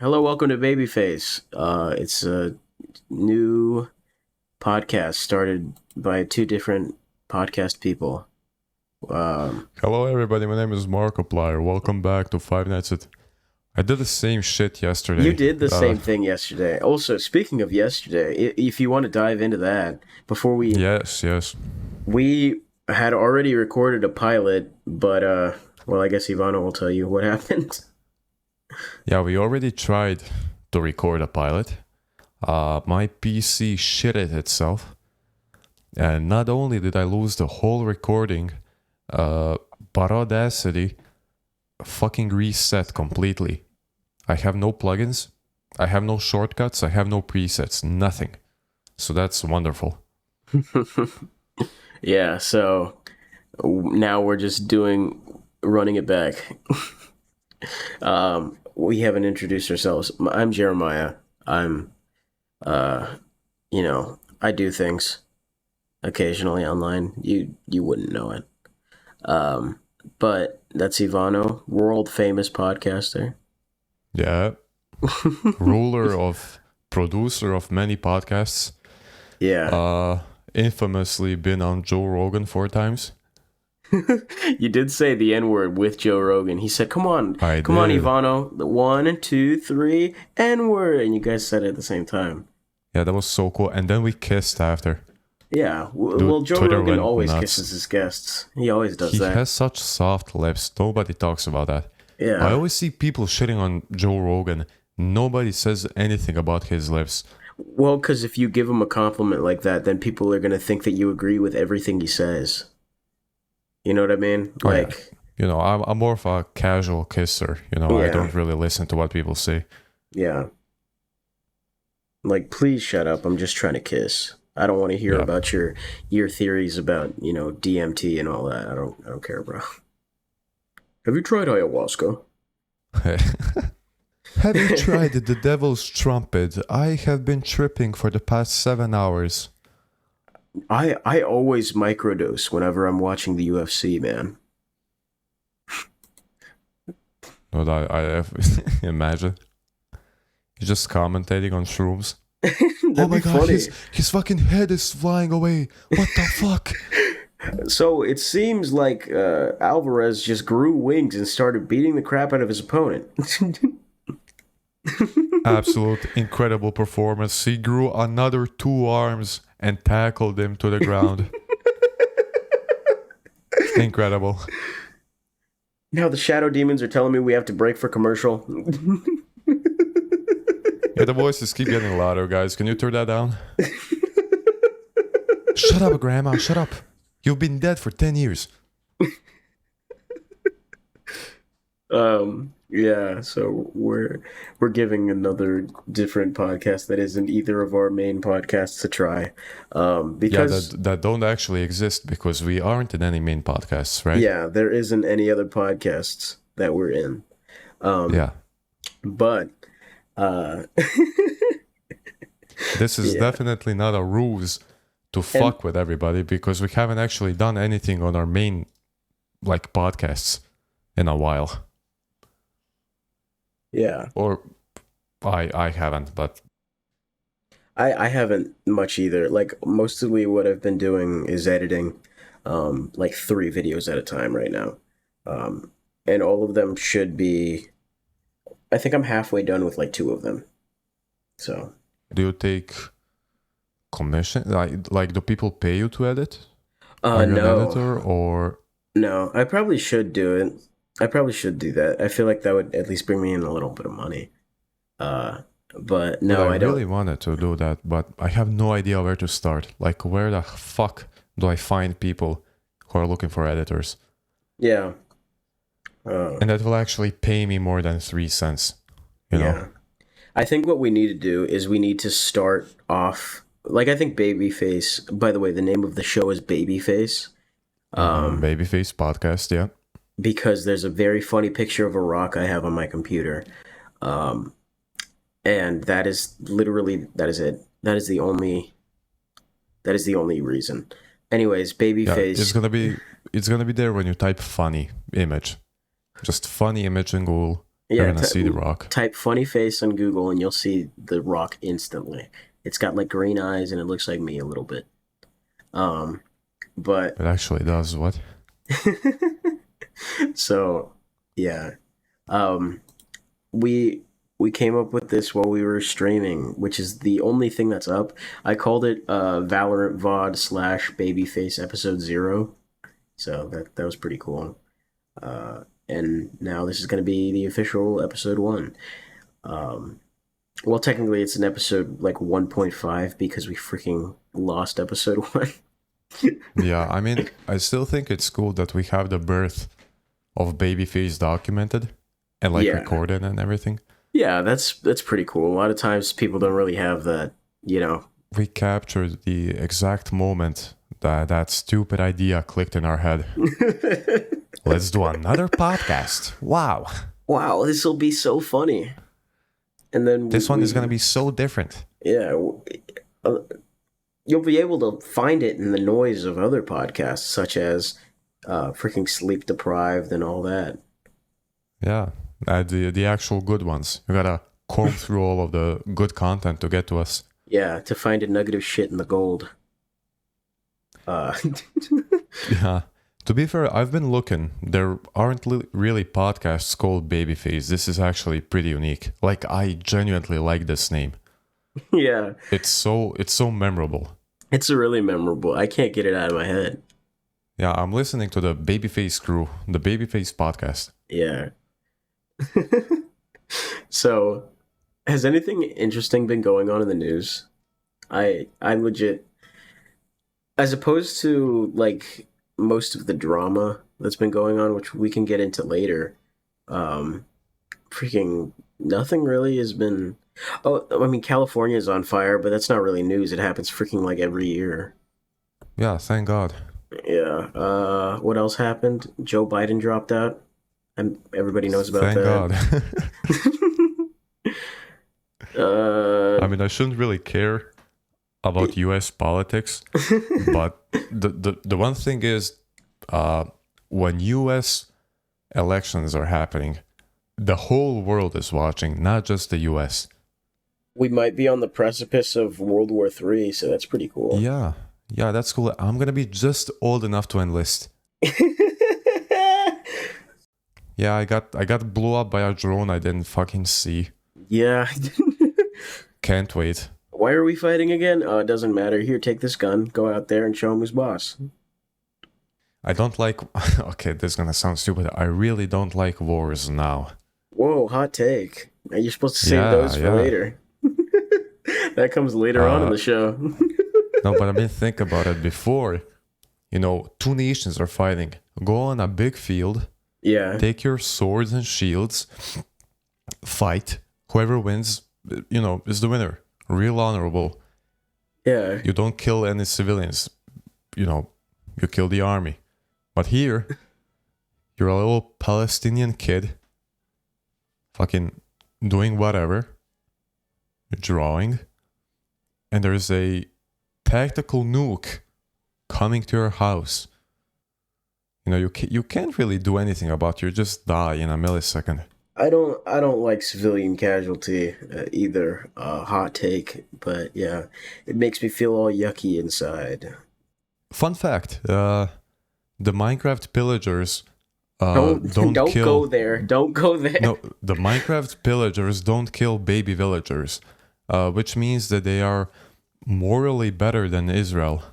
Hello, welcome to BabyFace. It's a new podcast started by two different podcast people. Hello, everybody. My name is Markiplier. Welcome back to Five Nights at. I did the same shit yesterday. You did the same thing yesterday. Also, speaking of yesterday, if you want to dive into that, before we... Yes. We had already recorded a pilot, but, well, I guess Ivano will tell you what happened. Yeah, we already tried to record a pilot. My PC shitted itself. And not only did I lose the whole recording, but Audacity fucking reset completely. I have no plugins. I have no shortcuts. I have no presets. Nothing. So that's wonderful. Yeah, so now we're just running it back. We haven't introduced ourselves. I'm Jeremiah. I do things occasionally online. You wouldn't know it. But that's Ivano, world famous podcaster. Yeah. Producer of many podcasts. Yeah. Infamously been on Joe Rogan 4 times. You did say the N-word with Joe Rogan. He said, come on, Ivano, the 1, 2, 3, N-word. And you guys said it at the same time. Yeah, that was so cool. And then we kissed after. Yeah, well, Joe Twitter Rogan went always nuts. kisses his guests. He always does that. He has such soft lips. Nobody talks about that. Yeah. I always see people shitting on Joe Rogan. Nobody says anything about his lips. Well, because if you give him a compliment like that, then people are going to think that you agree with everything he says. You know what I mean? Like, yeah. I'm more of a casual kisser. Yeah. I don't really listen to what people say. Yeah. Like, please shut up. I'm just trying to kiss. I don't want to hear about your theories about, DMT and all that. I don't care, bro. Have you tried ayahuasca? Have you tried the devil's trumpet? I have been tripping for the past 7 hours. I always microdose whenever I'm watching the UFC, man. But I imagine. He's just commentating on shrooms. Oh my god, his fucking head is flying away. What the fuck? So it seems like Alvarez just grew wings and started beating the crap out of his opponent. Absolute incredible performance. He grew another 2 arms and tackled him to the ground. Incredible. Now the shadow demons are telling me we have to break for commercial. Yeah, the voices keep getting louder, guys. Can you turn that down? Shut up, Grandma. Shut up. You've been dead for 10 years. Yeah, so we're giving another different podcast that isn't either of our main podcasts a try. Because that don't actually exist because we aren't in any main podcasts, right? Yeah, there isn't any other podcasts that we're in. Yeah. But this is definitely not a ruse to fuck with everybody because we haven't actually done anything on our main podcasts in a while. Yeah. Or I haven't, but I haven't much either. Like, mostly what I've been doing is editing 3 videos at a time right now. And all of them should be, I think I'm halfway done with 2 of them. So do you take commission? Like do people pay you to edit? No. An editor or no, I probably should do it. I probably should do that. I feel like that would at least bring me in a little bit of money. But no, I don't. I really wanted to do that, but I have no idea where to start. Like, where the fuck do I find people who are looking for editors? Yeah. And that will actually pay me more than 3 cents. You know? I think what we need to do is we need to start off, I think BabyFace, by the way, the name of the show is BabyFace. BabyFace podcast, yeah. Because there's a very funny picture of a rock I have on my computer. And that is it. That is the only reason. Anyways, BabyFace. Yeah, it's gonna be there when you type funny image. Just funny image in Google. You're Yeah, gonna see The Rock. type funny face on Google and you'll see The Rock instantly. It's got like green eyes and it looks like me a little bit. Um, but It actually does what? so yeah, um, we we came up with this while we were streaming, which is the only thing that's up. I called it Valorant VOD slash Babyface Episode Zero. So that was pretty cool. And now this is going to be the official episode one. Um, well, technically, it's an episode like 1.5 because we freaking lost episode one. Yeah, I mean, I still think it's cool that we have the birth of Babyface documented and like Yeah. recorded and everything. Yeah, that's pretty cool. A lot of times people don't really have that, you know. We captured the exact moment that that stupid idea clicked in our head. Let's do another podcast. Wow. Wow, this will be so funny. And then This one is going to be so different. yeah, uh, you'll be able to find it in the noise of other podcasts, such as freaking Sleep Deprived and all that. Yeah. The actual good ones. You got to comb through all of the good content to get to us. Yeah, to find a nugget of shit in the gold. Yeah. To be fair, I've been looking. There aren't really podcasts called Babyface. This is actually pretty unique. Like, I genuinely like this name. Yeah, It's so memorable. it's really memorable. I can't get it out of my head. Yeah, I'm listening to the Babyface crew, the Babyface podcast. Yeah. So, has anything interesting been going on in the news? I legit, as opposed to like most of the drama that's been going on, which we can get into later. Um, freaking nothing really has been. Oh, I mean, California is on fire, but that's not really news. It happens freaking like every year. Yeah, thank God. Yeah. What else happened? Joe Biden dropped out, and everybody knows about Thank that. God. I mean, I shouldn't really care about U.S. politics, but the one thing is, when U.S. elections are happening, the whole world is watching, not just the U.S. We might be on the precipice of World War III, so that's pretty cool. Yeah, that's cool. I'm gonna be just old enough to enlist. Yeah, I got blew up by a drone I didn't fucking see. Yeah. Can't wait. Why are we fighting again? Oh, it doesn't matter. Here, take this gun. Go out there and show him who's boss. I don't like. Okay, this is gonna sound stupid. I really don't like wars now. Whoa, hot take. Now you're supposed to save those for later. That comes later on in the show. No, but I've been thinking about it before. You know, two nations are fighting. Go on a big field. Yeah. Take your swords and shields. Fight. Whoever wins, you know, is the winner. Real honorable. Yeah. You don't kill any civilians. You know, you kill the army. But here, you're a little Palestinian kid. Fucking doing whatever. You're drawing. And there's a tactical nuke coming to your house. You know, you can't really do anything about it. You just die in a millisecond. I don't like civilian casualty either. Hot take, but yeah, it makes me feel all yucky inside. Fun fact: the Minecraft pillagers Don't kill. go there. Don't go there. No, the Minecraft pillagers don't kill baby villagers, which means that they are morally better than Israel.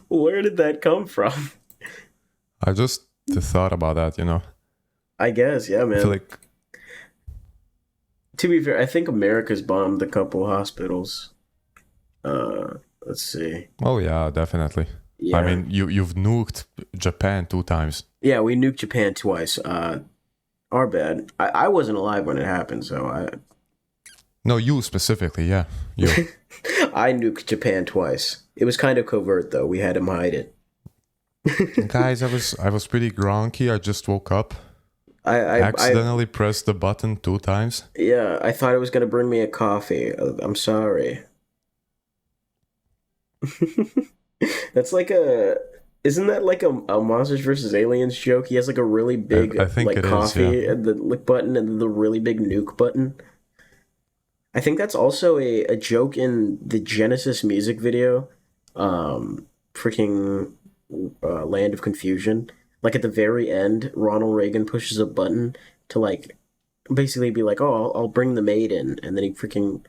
Where did that come from? I just thought about that, you know. I guess, yeah, I man. feel like To be fair, I think America's bombed a couple hospitals. Let's see. oh yeah, definitely. Yeah. I mean, you've nuked Japan 2 times. Yeah, we nuked Japan twice. Our bad. I wasn't alive when it happened, so No, you specifically, yeah. You. I nuked Japan twice. It was kind of covert though. We had him hide it. Guys, I was pretty gronky. I just woke up. I Accidentally pressed the button 2 times. yeah, I thought it was gonna bring me a coffee. I'm sorry. That's like a. Isn't that like a Monsters versus Aliens joke? He has like a really big I think like it is, yeah. coffee and the lick button and the really big nuke button. I think that's also a joke in the Genesis music video, freaking Land of Confusion. Like at the very end, Ronald Reagan pushes a button to like basically be like, "Oh, I'll bring the maid in," and then he freaking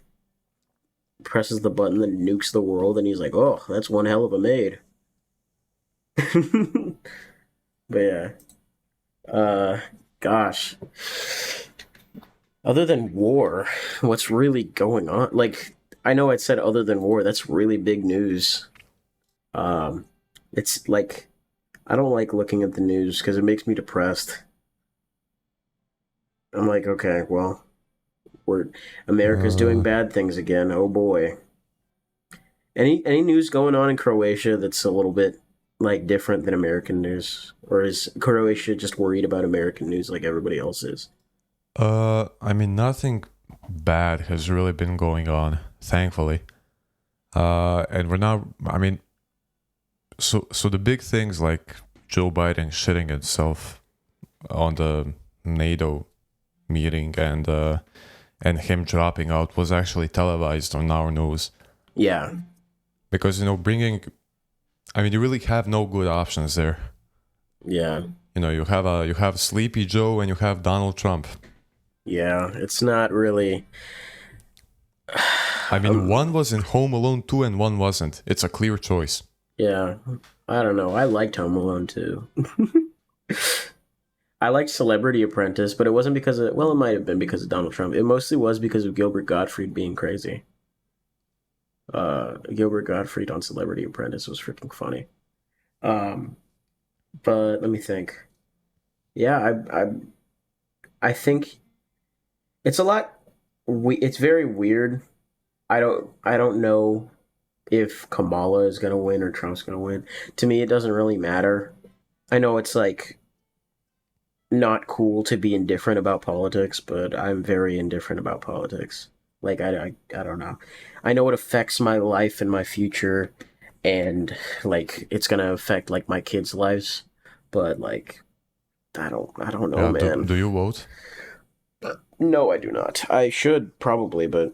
presses the button that nukes the world, and he's like, "Oh, that's one hell of a maid." But yeah, uh, gosh. Other than war, what's really going on? Like, I know I said other than war, that's really big news. Um, it's like I don't like looking at the news because it makes me depressed. I'm like, okay, well, we're America's doing Uh, bad things again. Oh boy. Any news going on in Croatia that's a little bit like different than American news, or is Croatia just worried about American news like everybody else is? I mean, nothing bad has really been going on, thankfully. And we're not. I mean, so the big things like Joe Biden shitting himself on the NATO meeting and him dropping out was actually televised on our news Yeah, because bringing. I mean, you really have no good options there. yeah, You have Sleepy Joe and you have Donald Trump. yeah. It's not really. I mean, one was in Home Alone 2 and one wasn't. It's a clear choice. Yeah, I don't know. I liked Home Alone too. I liked Celebrity Apprentice, but it wasn't because of, well, it might have been because of Donald Trump. It mostly was because of Gilbert Gottfried being crazy. Gilbert Gottfried on Celebrity Apprentice was freaking funny. Um, but let me think. Yeah, I think it's a lot. It's very weird. I don't know if Kamala is gonna win or Trump's gonna win. To me, it doesn't really matter. I know it's like not cool to be indifferent about politics, but I'm very indifferent about politics. Like I don't know. I know it affects my life and my future, and like it's gonna affect like my kids' lives, but like I don't know, Yeah, man. do you vote? No, I do not. I should probably, but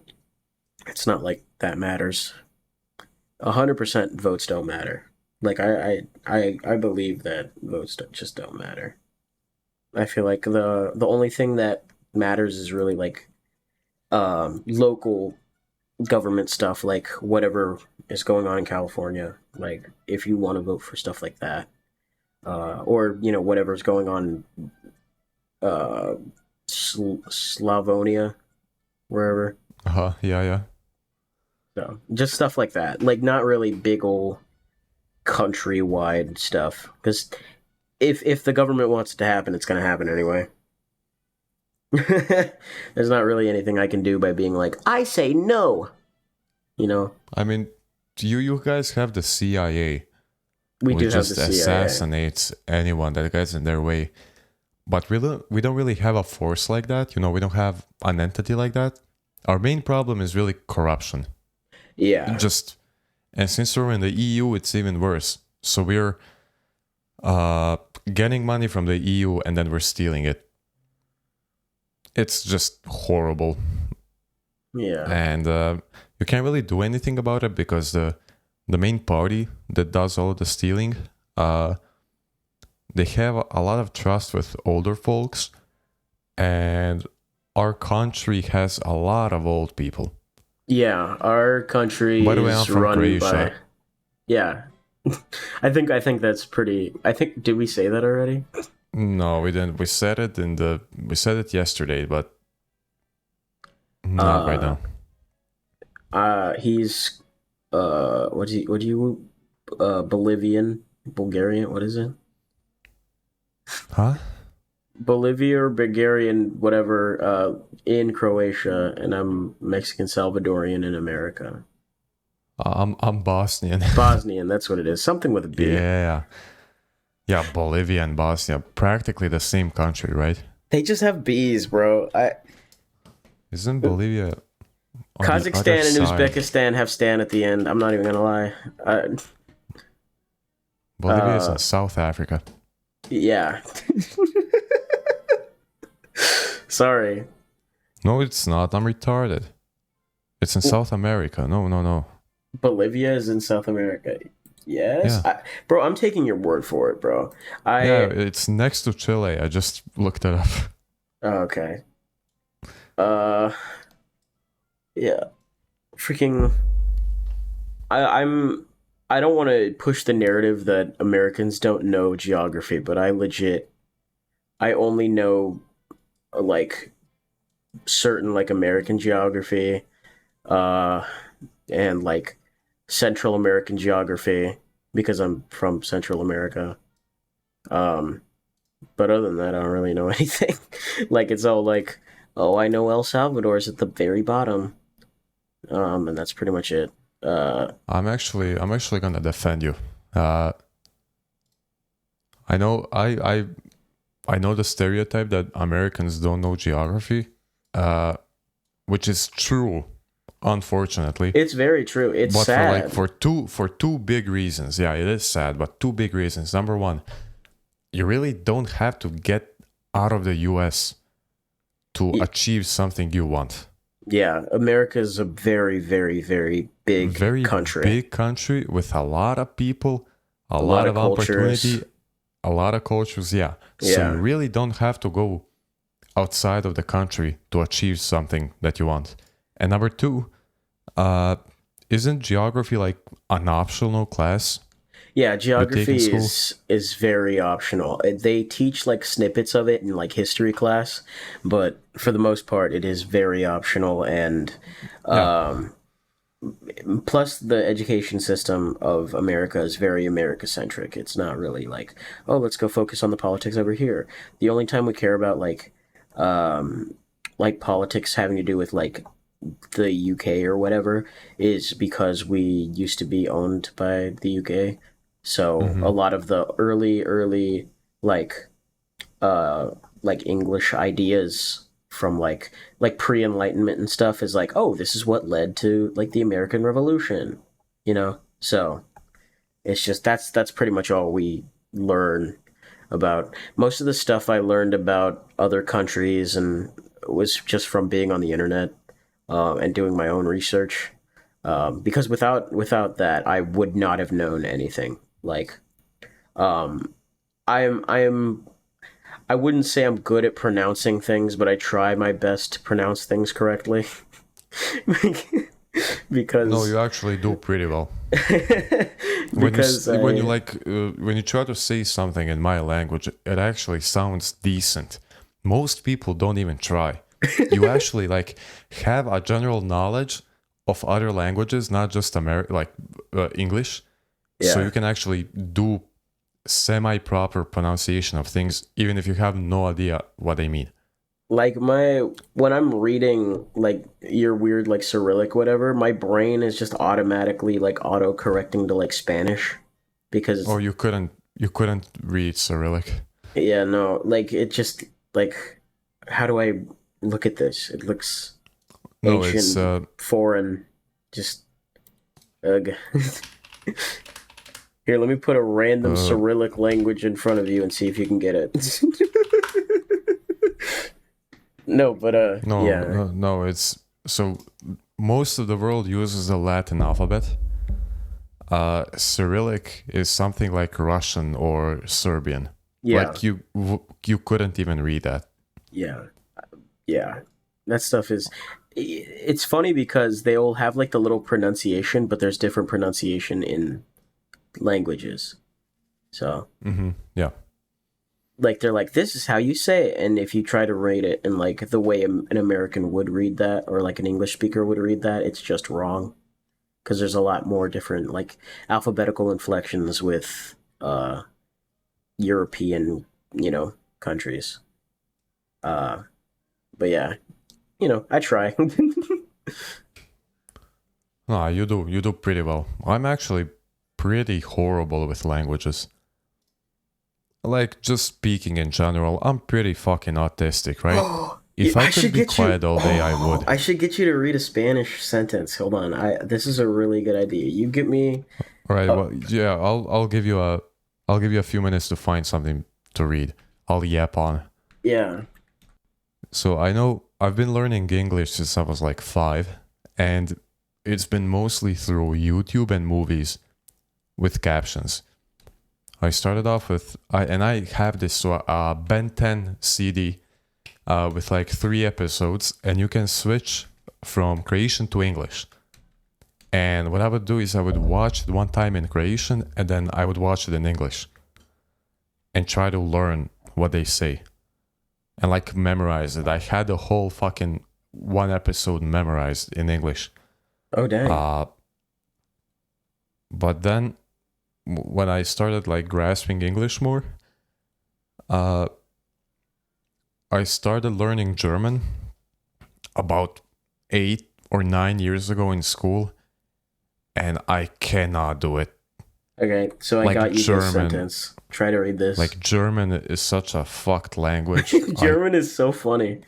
it's not like that matters. 100% votes don't matter. Like I believe that votes just don't matter. I feel like the only thing that matters is really like local government stuff, like whatever is going on in California. Like if you want to vote for stuff like that, or whatever's going on, uh, Slavonia, wherever. Yeah, yeah. So just stuff like that. Like not really big old countrywide stuff. Because if the government wants it to happen, it's going to happen anyway. There's not really anything I can do by being like, I say no. You know, I mean, you guys have the CIA, we who do have the just CIA. assassinates anyone that gets in their way. But we don't really have a force like that. We don't have an entity like that. Our main problem is really corruption. Yeah, Just and since we're in the EU, it's even worse. So we're getting money from the EU and then we're stealing it. It's just horrible, yeah, and you can't really do anything about it because the main party that does all the stealing, they have a lot of trust with older folks, and our country has a lot of old people. yeah. Our country By the way, I'm is from run by. Croatia. Yeah, I think that's pretty. I think did we say that already? No, we didn't. We said it yesterday, but not right Uh, now. he's what do you Bolivian, Bulgarian? What is it? Huh? Bolivia or Bulgarian, whatever, in Croatia, and I'm Mexican Salvadorian in America. I'm Bosnian. Bosnian, that's what it is. Something with a B. Yeah. Yeah, Bolivia and Bosnia, practically the same country, right? They just have B's, bro. Isn't Bolivia? on the other Kazakhstan and side. Uzbekistan have Stan at the end. I'm not even gonna lie. Bolivia is in Uh, South Africa. yeah. Sorry. No, it's not. I'm retarded. It's in South America. No, no, no. Bolivia is in South America. Yes, Yeah. bro. I'm taking your word for it, bro. Yeah, it's next to Chile. I just looked it up. Okay. Uh, yeah. Freaking. I'm. I don't want to push the narrative that Americans don't know geography, but I only know like certain like American geography, uh, and like Central American geography because I'm from Central America. Um, but other than that, I don't really know anything. Like it's all like, oh, I know El Salvador's at the very bottom. And that's pretty much it. I'm actually gonna defend you. Uh, I know the stereotype that Americans don't know geography, uh, which is true, unfortunately. It's very true. It's But for like sad. for two big reasons. Yeah, it is sad, but two big reasons. Number one, you really don't have to get out of the US to achieve something you want. Yeah, America is a very, very, very big Very country. big country with a lot of people, a A lot lot of of cultures. opportunity, a lot of cultures. Yeah. So you Yeah. really don't have to go outside of the country to achieve something that you want. And number two, uh, isn't geography like an optional class Yeah, you take in geography school? is very optional. They teach like snippets of it in like history class, but for the most part, it is very optional. And Yeah. um, plus, the education system of America is very America centric. It's not really like, oh, let's go focus on the politics over here. The only time we care about like politics having to do with like the UK or whatever is because we used to be owned by the UK. So Mm-hmm. a lot of the early like uh like English ideas from like pre-enlightenment and stuff is like, oh, this is what led to like the American Revolution, you know? So it's just that's pretty much all we learn about. Most of the stuff I learned about other countries and was just from being on the internet and doing my own research. Because without that, I would not have known anything. Like, um, I am I wouldn't say I'm good at pronouncing things, but I try my best to pronounce things correctly. No, because you actually do pretty well. because When you I like when you try to say something in my language, it actually sounds decent. Most people don't even try. You actually like have a general knowledge of other languages, not just English, so yeah. you can actually do semi-proper pronunciation of things, even if you have no idea what they mean. Like my when I'm reading like your weird like Cyrillic whatever, my brain is just automatically like auto correcting to like Spanish Or because you couldn't read Cyrillic. yeah, no, like it just like how do I look at this? It looks No, it's ancient, foreign, just ugh. Here, let me put a random uh Cyrillic language in front of you and see if you can get it. No, but no, yeah. no, no, it's so most of the world uses the Latin alphabet. Cyrillic is something like Russian or Serbian. Yeah. Like you couldn't even read that. Yeah. Yeah. That stuff is it's funny because they all have like the little pronunciation, but there's different pronunciation in languages. So, Yeah. like they're like this is how you say it and if you try to read it in like the way an American would read that or like an English speaker would read that, it's just wrong because there's a lot more different like alphabetical inflections with European, countries. Uh but yeah, I try. No, you do pretty well. I'm actually pretty horrible with languages. Like just speaking in general, I'm pretty fucking autistic, right? If I I could should be get you. quiet all day, I Oh, would. I should get you to read a Spanish sentence. Hold on. This is a really good idea. You get me. All right. Oh, Well, yeah. I'll give you a few minutes to find something to read. I'll yap on. yeah. So I know I've been learning English since I was like 5, and it's been mostly through YouTube and movies with captions. I started off with I have this Ben 10 CD with like 3 episodes, and you can switch from Croatian to English. And what I would do is I would watch it one time in Croatian, and then I would watch it in English and try to learn what they say and like memorize it. I had the whole fucking 1 episode memorized in English. Oh, dang. But then when I started like grasping English more, I started learning German about 8 or 9 years ago in school, and I cannot do it. Okay, so I Like got you this German. sentence. Try to read this. Like German is such a fucked language. German is so funny.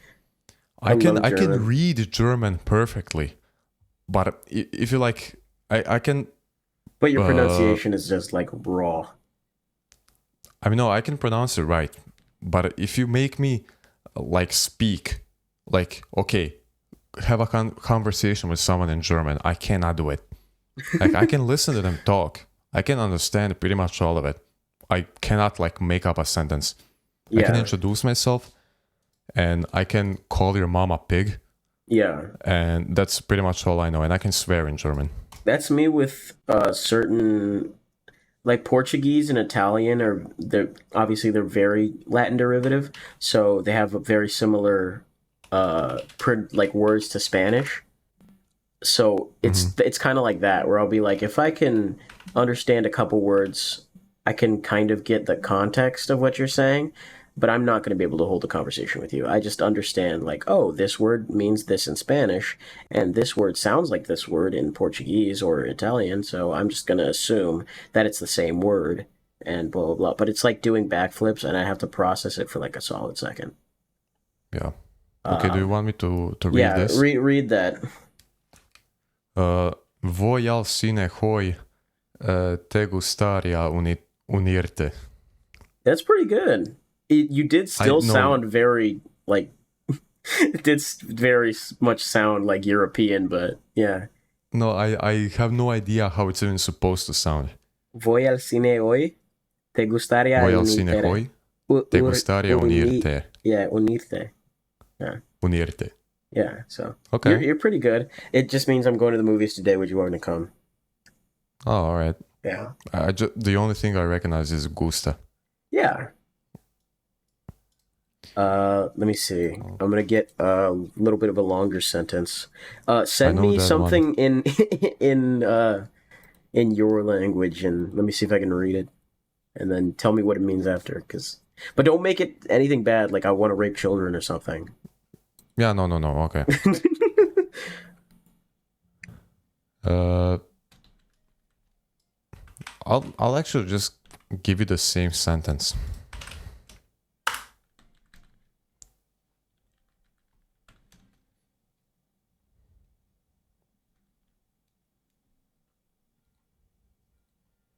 I love can German. read German perfectly, but if you like, I can. But your pronunciation is just like raw. I mean, no, I can pronounce it right, but if you make me like speak, like okay, have a conversation with someone in German, I cannot do it. Like I can listen to them talk, I can understand pretty much all of it. I cannot like make up a sentence. I can Yeah. introduce myself, and I can call your mom a pig, Yeah. and that's pretty much all I know. And I can swear in German. That's me with certain like Portuguese and Italian are they're very Latin derivative, so they have a very similar like words to Spanish. So it's kind of like that where I'll be like if I can understand a couple words, I can kind of get the context of what you're saying, but I'm not going to be able to hold a conversation with you. I just understand like, oh, this word means this in Spanish and this word sounds like this word in Portuguese or Italian, so I'm just going to assume that it's the same word and blah blah blah. But it's like doing backflips and I have to process it for like a solid second. Yeah. Okay, do you want me to read Yeah, this? read that. Voi al sine hoi te gustaria unirte. That's pretty good. You did still know. sound very like it did very much sound like European, but yeah. No, I have no idea how it's even supposed to sound. Voy al cine hoy. ¿Te gustaría Voi al sine unirte? hoi te gustaria unirte. Yeah, unirte. Unirte. Yeah, so Okay. you're pretty good. It just means I'm going to the movies today. Would you want to come? Oh, all right. Yeah. The only thing I recognize is gusta. Yeah. Let me see. I'm gonna get a little bit of a longer sentence. Send me something in in your language, and let me see if I can read it, and then tell me what it means after. But don't make it anything bad, like I want to rape children or something. Yeah, no. Okay. I'll actually just give you the same sentence.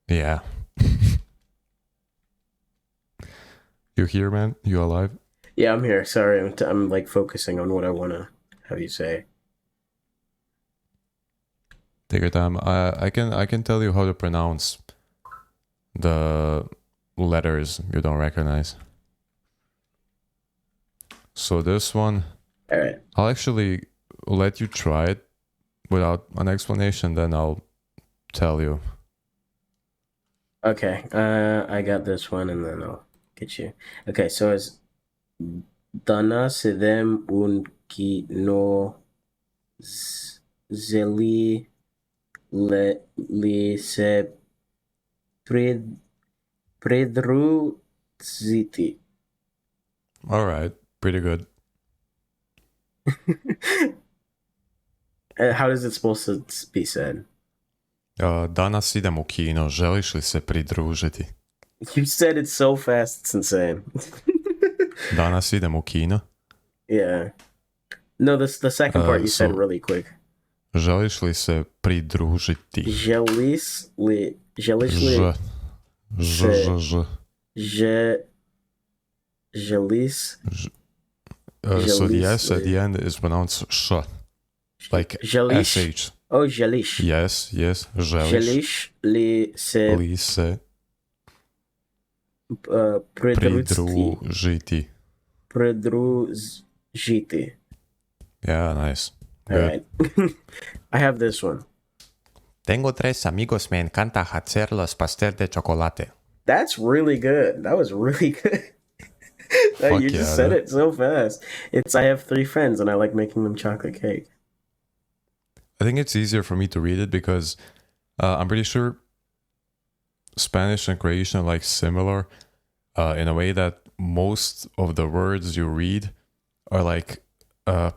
Yeah. You here, man? You alive? Yeah, I'm here. Sorry, I'm like focusing on what I want to have you say. Take your time. I can tell you how to pronounce the letters you don't recognize. So this one, All right. I'll actually let you try it without an explanation, then I'll tell you. Okay. I got this one, and then I'll get you. Okay, so it's Dana sedem un kino zeli li se predružiti. All right, pretty good. How is it supposed to be said? Danas idem u kino, želiš li se pridružiti? You said it so fast, it's insane. Danas idem u kino. Yeah. No, this the second part you said So, really quick. želiš li se pridružiti? Želiš li Ž, ž, se ž, ž. že želis So the želis S at the end is pronounced sh, like želiš sh. oh želiš Yes, yes. Želiš želiš li se li se pridružiti pridružiti? pridružiti. Yeah, nice. All Good. right. I have this one. Tengo tres amigos, me encanta hacer los pastel de chocolate. That's really good. That was really good. Fuck You yeah, just said dude. it so fast. I have three friends and I like making them chocolate cake. I think it's easier for me to read it because I'm pretty sure Spanish and Croatian are like similar in a way that most of the words you read are like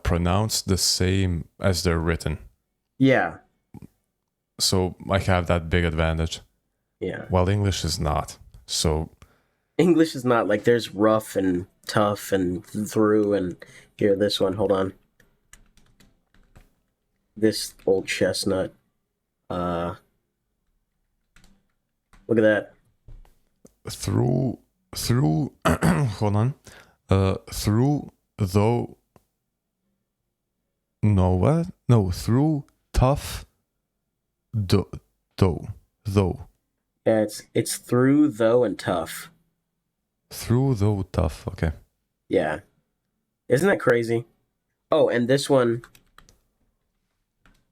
pronounced the same as they're written. Yeah. So I have that big advantage. Yeah. While English is not. So English is not like there's rough and tough and through and here, this one, hold on. This old chestnut. Look at that. through hold on. Through though no what? No, through tough though. Yeah, it's through though and tough. Through though tough. Okay. Yeah. Isn't that crazy? Oh, and this one,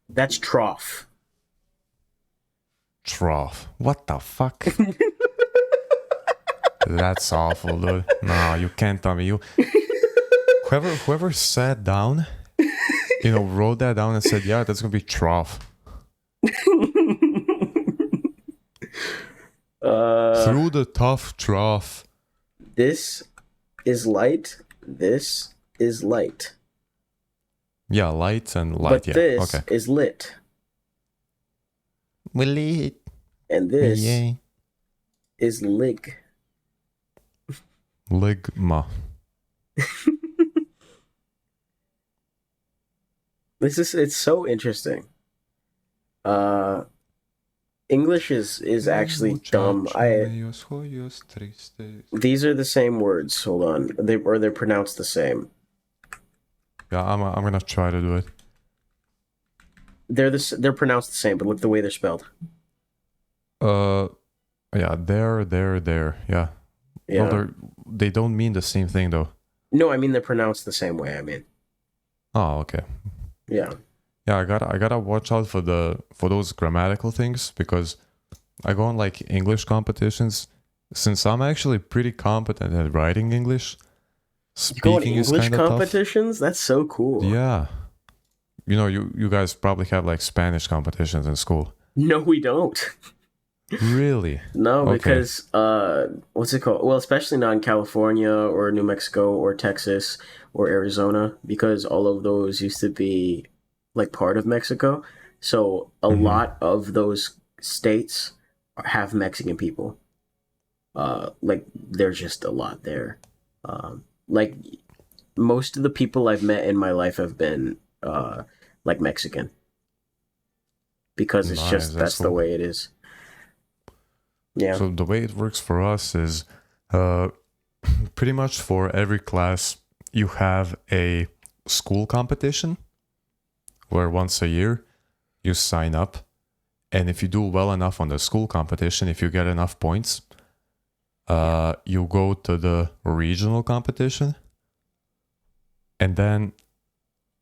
that's trough. Trough. What the fuck? That's awful, dude. No, you can't tell me. Whoever sat down, wrote that down and said, yeah, that's gonna be trough. Through the tough trough. This is light. This is light. Yeah, light and light. But yeah. this Okay. is lit. Lit. And this Yeah. is lig. Ligma. It's so interesting. English is actually dumb. These are the same words. Hold on. They're pronounced the same. Yeah, I'm gonna try to do it. They're pronounced the same, but look at the way they're spelled. Yeah, there. Yeah. Yeah. Well, they don't mean the same thing though. No, I mean they're pronounced the same way. I mean. Oh, okay. Yeah. Yeah, I gotta watch out for those grammatical things because I go on like English competitions. Since I'm actually pretty competent at writing English, You go on speaking is English kind of competitions? That's so cool. tough. Yeah, you guys probably have like Spanish competitions in school. No, we don't. Really? No, Okay. because what's it called? Well, especially not in California or New Mexico or Texas or Arizona, because all of those used to be like part of Mexico. So a lot of those states have Mexican people. Like there's just a lot there. Like most of the people I've met in my life have been like Mexican. Because it's Nice, just that's the cool. way it is. Yeah. So the way it works for us is pretty much for every class you have a school competition where once a year you sign up, and if you do well enough on the school competition, if you get enough points, you go to the regional competition, and then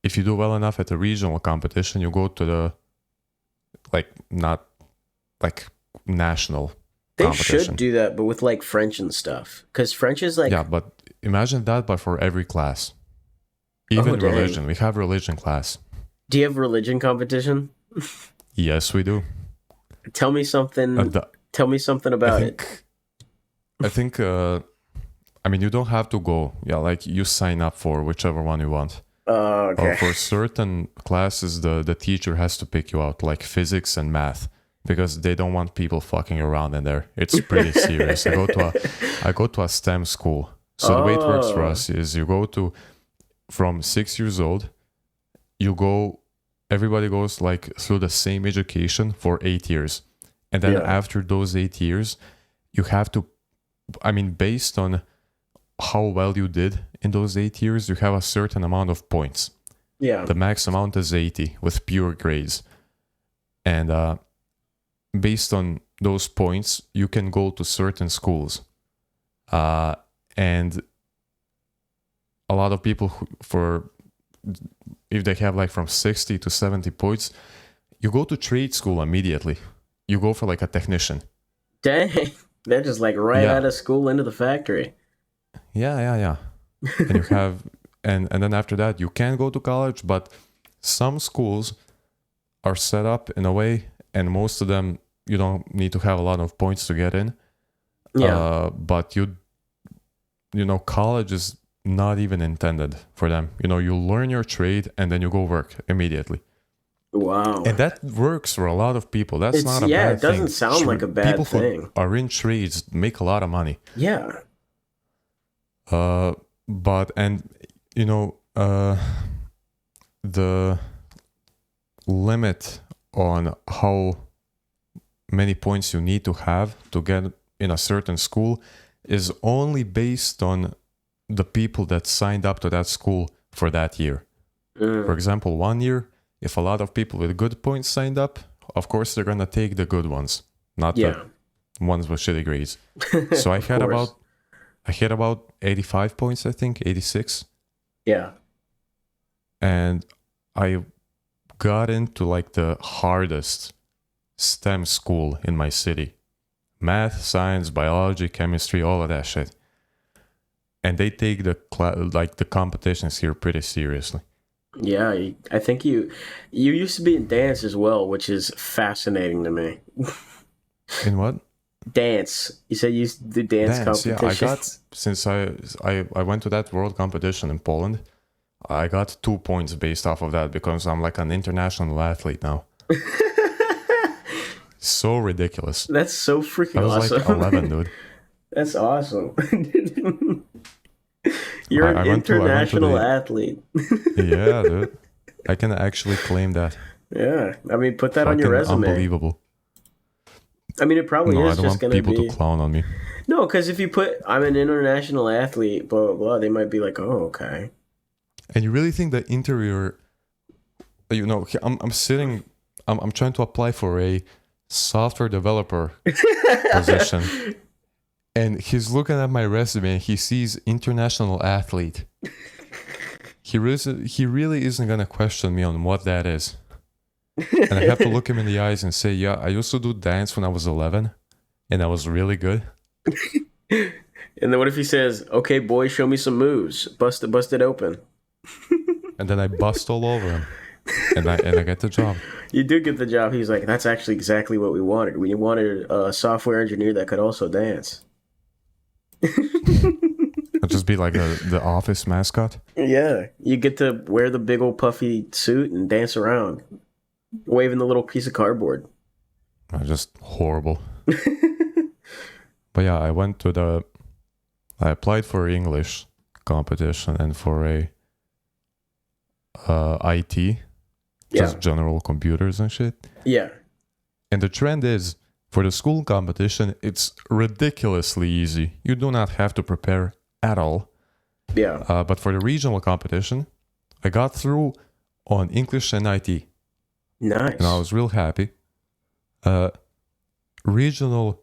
if you do well enough at the regional competition, you go to the not national They competition. should do that, but with like French and stuff. Because French is like, Yeah, but imagine that, but for every class. Even dang. religion. We have religion class. do you have religion competition? Yes, we do. Tell me something. Tell me something about it. I think, I mean, you don't have to go. Yeah, like you sign up for whichever one you want. Okay. For certain classes, the teacher has to pick you out, like physics and math, because they don't want people fucking around in there. It's pretty serious. I go to a STEM school. So the way it works for us is you go to from 6 years old, everybody goes like through the same education for 8 years. And then Yeah. after those 8 years, you have to, based on how well you did in those 8 years, you have a certain amount of points. Yeah. The max amount is 80 with pure grades. And based on those points, you can go to certain schools. And a lot of people if they have like from 60 to 70 points, you go to trade school immediately. You go for like a technician. Dang. They're just like right Yeah. out of school into the factory. Yeah. And you have, and then after that, you can go to college, but some schools are set up in a way, and most of them, you don't need to have a lot of points to get in. Yeah. But college is not even intended for them. You learn your trade and then you go work immediately. Wow. And that works for a lot of people. That's not a bad thing. Yeah, it doesn't sound like a bad people thing. Who are in trades make a lot of money. Yeah. The limit on how many points you need to have to get in a certain school is only based on the people that signed up to that school for that year. For example, 1 year, if a lot of people with good points signed up, of course they're gonna take the good ones, not the ones with shitty grades. So I had about 85 points, I think, 86. Yeah. And I got into like the hardest STEM school in my city. Math, science, biology, chemistry, all of that shit. And they take the competitions here pretty seriously. Yeah, I think you used to be in dance as well, which is fascinating to me. In what? Dance. You said you used to do dance competitions. Yeah, since I went to that world competition in Poland, I got 2 points based off of that because I'm like an international athlete now. So ridiculous. That's so freaking awesome. I was like 11, dude. That's awesome. You're an international athlete. Yeah, dude. I can actually claim that. Yeah. I mean, put that on your resume. Unbelievable. I mean, it probably is just going to be... people to clown on me. No, because if you put, I'm an international athlete, blah, blah, blah, they might be like, oh, okay. And you really think the interviewer... I'm sitting... I'm trying to apply for a software developer position. And he's looking at my resume and he sees international athlete. He really isn't going to question me on what that is. And I have to look him in the eyes and say, yeah, I used to do dance when I was 11 and I was really good. And then what if he says, okay, boy, show me some moves. Bust it open. And then I bust all over him. And I get the job. You do get the job. He's like, that's actually exactly what we wanted. We wanted a software engineer that could also dance. I'll just be like the office mascot. Yeah, you get to wear the big old puffy suit and dance around, waving the little piece of cardboard. Just horrible. But yeah, I applied for English competition and for a IT, just general computers and shit. Yeah. And the trend is, for the school competition, it's ridiculously easy. You do not have to prepare at all. Yeah. But for the regional competition, I got through on English and IT. Nice. And I was real happy. Regional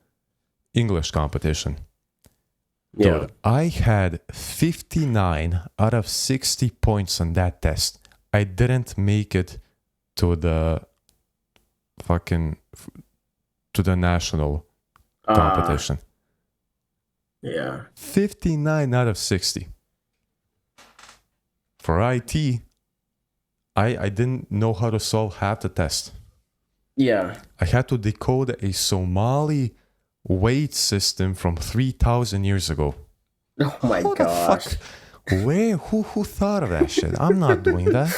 English competition. Yeah. Dude, I had 59 out of 60 points on that test. I didn't make it to the national competition. Yeah. 59 out of 60. For IT, I didn't know how to solve half the test. Yeah. I had to decode a Somali weight system from 3,000 years ago. Oh my gosh. Who thought of that shit? I'm not doing that.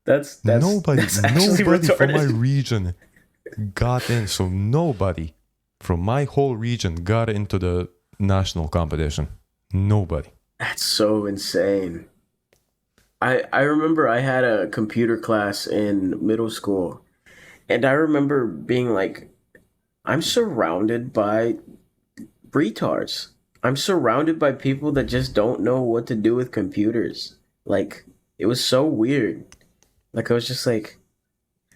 That's nobody retarded. from my region got in. So nobody from my whole region got into the national competition. Nobody. That's so insane. I remember I had a computer class in middle school, and I remember being like, I'm surrounded by retards. I'm surrounded by people that just don't know what to do with computers. Like, it was so weird. Like, I was just like,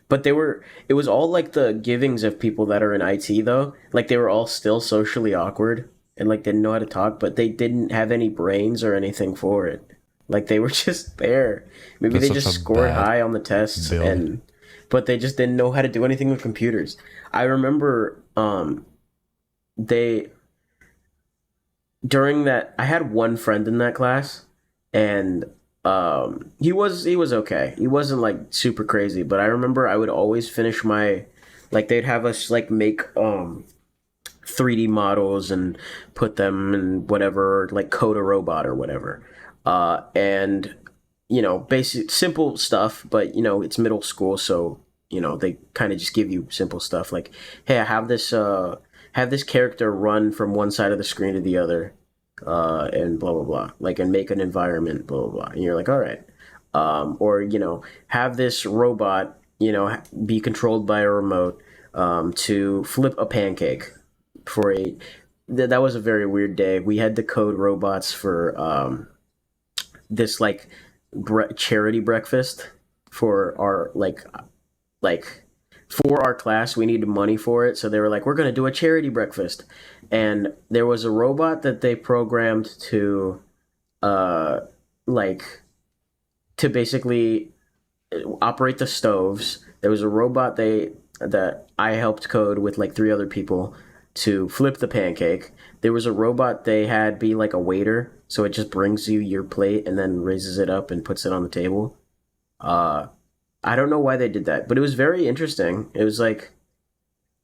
but it was all like the givings of people that are in IT though. Like, they were all still socially awkward and like didn't know how to talk, but they didn't have any brains or anything for it. Like, they were just there. Maybe That's they such just a scored bad high on the tests build. but they just didn't know how to do anything with computers. I remember they during that I had one friend in that class and he was okay. He wasn't like super crazy, but I remember I would always finish my like they'd have us like make 3D models and put them in whatever, like code a robot or whatever. And basic simple stuff, but it's middle school, so they kind of just give you simple stuff like, hey, I have this character run from one side of the screen to the other, and blah blah blah, like, and make an environment, blah blah blah, and you're like, all right, or have this robot, be controlled by a remote, to flip a pancake for a. That was a very weird day. We had to code robots for this like charity breakfast for our like for our class. We needed money for it, so they were like, we're going to do a charity breakfast, and there was a robot that they programmed to uh like to basically operate the stoves. There was a robot they that I helped code with like three other people to flip the pancake. There was a robot they had be like a waiter, so it just brings you your plate and then raises it up and puts it on the table. Uh, I don't know why they did that, but it was very interesting. It was like,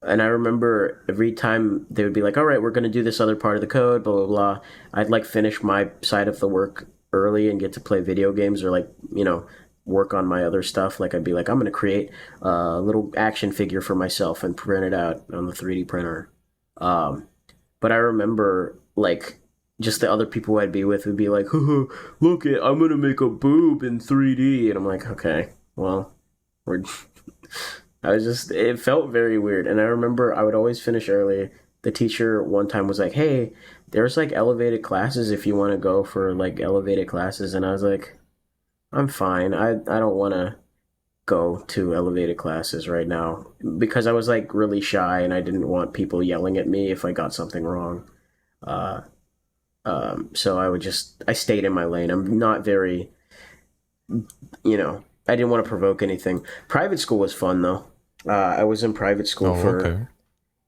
and I remember every time they would be like, "All right, we're gonna do this other part of the code, blah blah blah." I'd like finish my side of the work early and get to play video games or like work on my other stuff. Like I'd be like, I'm gonna create a little action figure for myself and print it out on the 3D printer. Um, but I remember like just the other people I'd be with would be like, "Look it, I'm gonna make a boob in 3D," and I'm like, "Okay, well, we're." I was just it felt very weird, and I remember I would always finish early. The teacher one time was like, "Hey, there's like elevated classes if you want to go for like elevated classes," and I was like, "I'm fine. I don't want to go to elevated classes right now because I was like really shy and I didn't want people yelling at me if I got something wrong." Uh, so I stayed in my lane. I'm not very, I didn't want to provoke anything. Private school was fun though. I was in private school Oh, for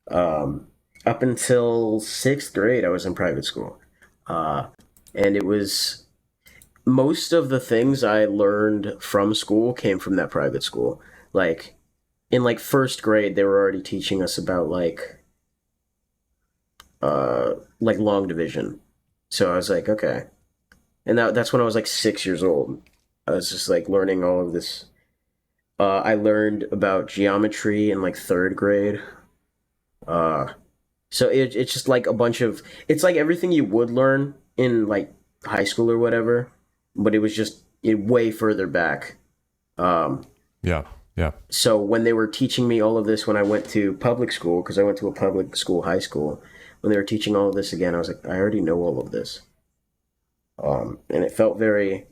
okay. up until sixth grade. I was in private school, uh, and it was most of the things I learned from school came from that private school. Like in like first grade, they were already teaching us about like long division. So I was like, okay, and that's when I was like 6 years old. I was just like learning all of this. I learned about geometry in like third grade. Uh, so it's just like a bunch of it's like everything you would learn in like high school or whatever, but it was just way further back. Um, Yeah, yeah. so when they were teaching me all of this when I went to public school, because I went to a public school high school, when they were teaching all of this again, I was like, I already know all of this, and it felt very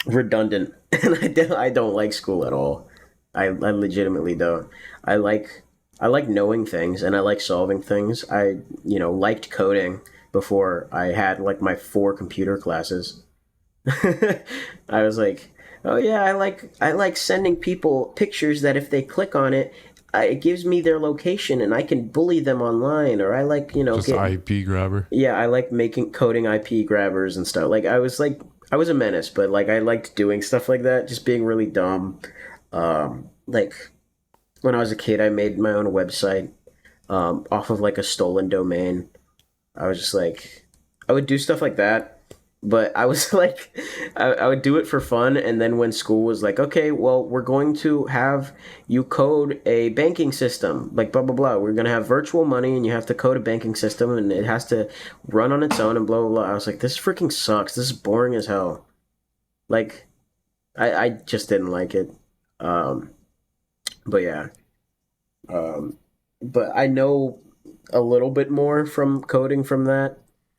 redundant, and I don't like school at all. I legitimately don't. I like I like knowing things and I like solving things. I liked coding before I had like my four computer classes. I was like, oh yeah, I like sending people pictures that if they click on it, it gives me their location and I can bully them online. Or I like Just get IP grabber. yeah, I like making coding IP grabbers and stuff. Like I was a menace, but like I liked doing stuff like that, just being really dumb. Like when I was a kid, I made my own website off of like a stolen domain. I was just like, I would do stuff like that, but I was like, I would do it for fun. And then when school was like, okay, well, we're going to have you code a banking system, like blah, blah, blah. We're going to have virtual money and you have to code a banking system and it has to run on its own and blah, blah, blah. I was like, this freaking sucks. This is boring as hell. Like I just didn't like it. Um, but yeah. Um, but I know a little bit more from coding from that.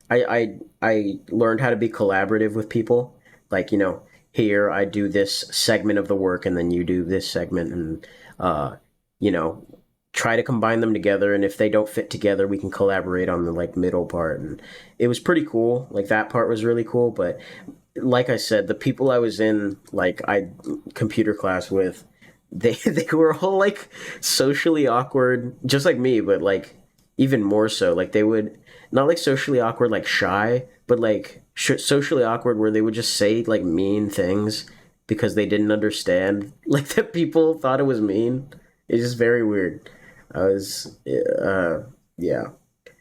I learned how to be collaborative with people. Like, here I do this segment of the work and then you do this segment and uh, you know, try to combine them together, and if they don't fit together, we can collaborate on the like middle part. And it was pretty cool. Like that part was really cool, but like I said, the people I was in like I computer class with, they were all like socially awkward, just like me, but like even more so. Like they would not like socially awkward, like shy, but like socially awkward where they would just say like mean things because they didn't understand like that people thought it was mean. It's just very weird. I was, yeah.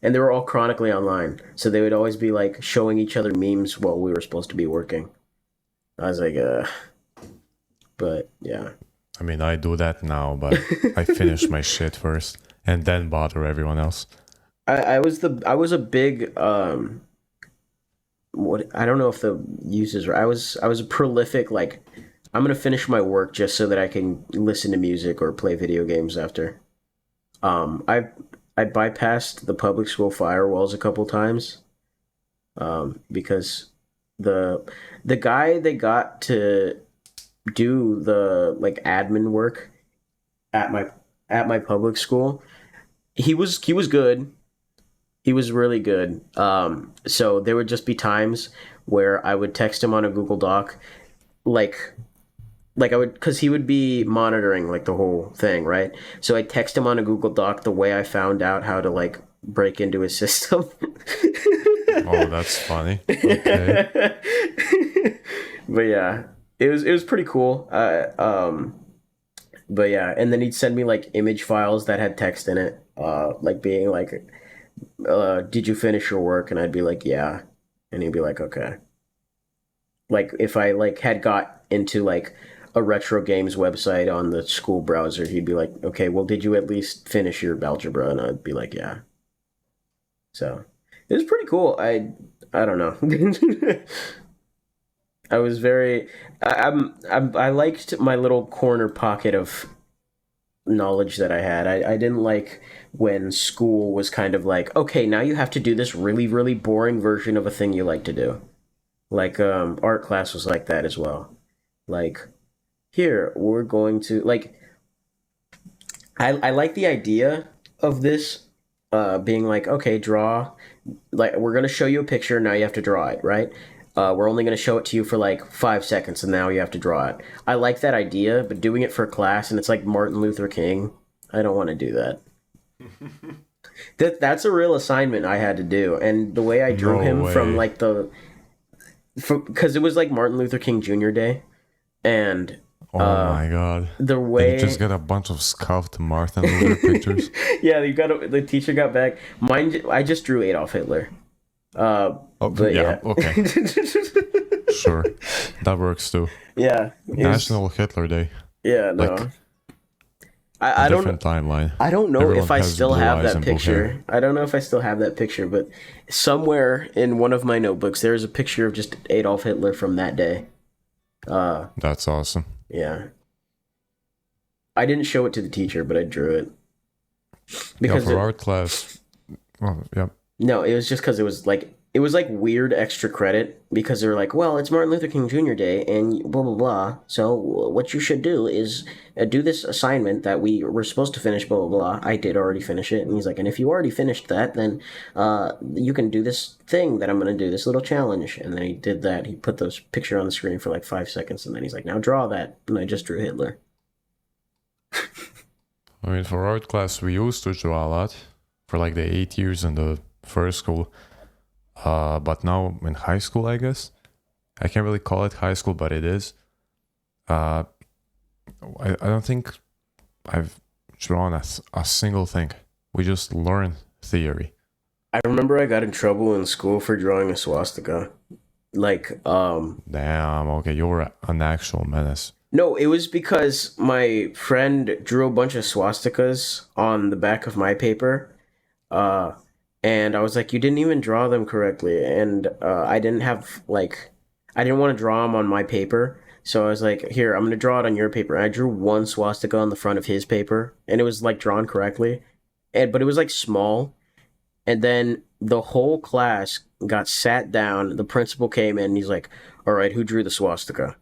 And they were all chronically online, so they would always be like showing each other memes while we were supposed to be working. I was like, but yeah. I mean, I do that now, but I finish my shit first and then bother everyone else. I was a big what I don't know if the use is right. I was a prolific like I'm gonna finish my work just so that I can listen to music or play video games after. I bypassed the public school firewalls a couple times because the the guy they got to do the like admin work at my public school, he was good. He was really good. So there would just be times where I would text him on a Google Doc, like I would, because he would be monitoring like the whole thing, right? So I text him on a Google Doc the way I found out how to like break into his system. Oh, that's funny. Okay. But yeah, it was pretty cool. But yeah, and then he'd send me like image files that had text in it, like being like, "Did you finish your work?" And I'd be like, "Yeah," and he'd be like, "Okay." Like if I like had got into like a retro games website on the school browser, he'd be like, "Okay, well, did you at least finish your algebra?" And I'd be like, "Yeah." So it was pretty cool. I don't know. I was very I liked my little corner pocket of knowledge that I had. I didn't like when school was kind of like, okay, now you have to do this really, really boring version of a thing you like to do. Like art class was like that as well. Like, here, we're going to like I like the idea of this being like, okay, draw, like we're gonna show you a picture, now you have to draw it, right? We're only gonna show it to you for like 5 seconds, and now you have to draw it. I like that idea, but doing it for class and it's like Martin Luther King, I don't want to do that. That's a real assignment I had to do, and the way I drew No him from way. like because it was like Martin Luther King Jr. Day, and Oh my god. the Did you just way get a bunch of scuffed Martin Luther pictures? yeah, the teacher got back. Mine, I just drew Adolf Hitler. Oh, But yeah, yeah. okay. Sure. That works too. Yeah, National Hitler Day. yeah, Like no. a I don't different timeline. I don't know Everyone if I has still blue have eyes that and blue hair. picture. I don't know if I still have that picture, but somewhere in one of my notebooks there is a picture of just Adolf Hitler from that day. Uh, That's awesome. yeah. I didn't show it to the teacher, but I drew it Yeah, because for it art class. Well, yeah. no, it was just because it was like weird extra credit because they were like, well, it's Martin Luther King Jr. Day and blah blah blah. So what you should do is do this assignment that we were supposed to finish. Blah blah blah. I did already finish it, and he's like, and if you already finished that, then you can do this thing that I'm gonna do, this little challenge. And then he did that. He put those picture on the screen for like 5 seconds, and then he's like, now draw that, and I just drew Hitler. I mean, for art class, we used to draw a lot for like the 8 years in the first school. But now in high school, I guess. I can't really call it high school, but it is. Uh, I don't think I've drawn a single thing. We just learn theory. I remember I got in trouble in school for drawing a swastika. Like, Damn, okay, you're an actual menace. no, it was because my friend drew a bunch of swastikas on the back of my paper. Uh, and I was like, you didn't even draw them correctly. And I didn't have, like, I didn't want to draw them on my paper. So I was like, here, I'm gonna draw it on your paper. And I drew one swastika on the front of his paper, and it was like drawn correctly, and but it was like small. And then the whole class got sat down. The principal came in, and he's like, "All right, who drew the swastika?"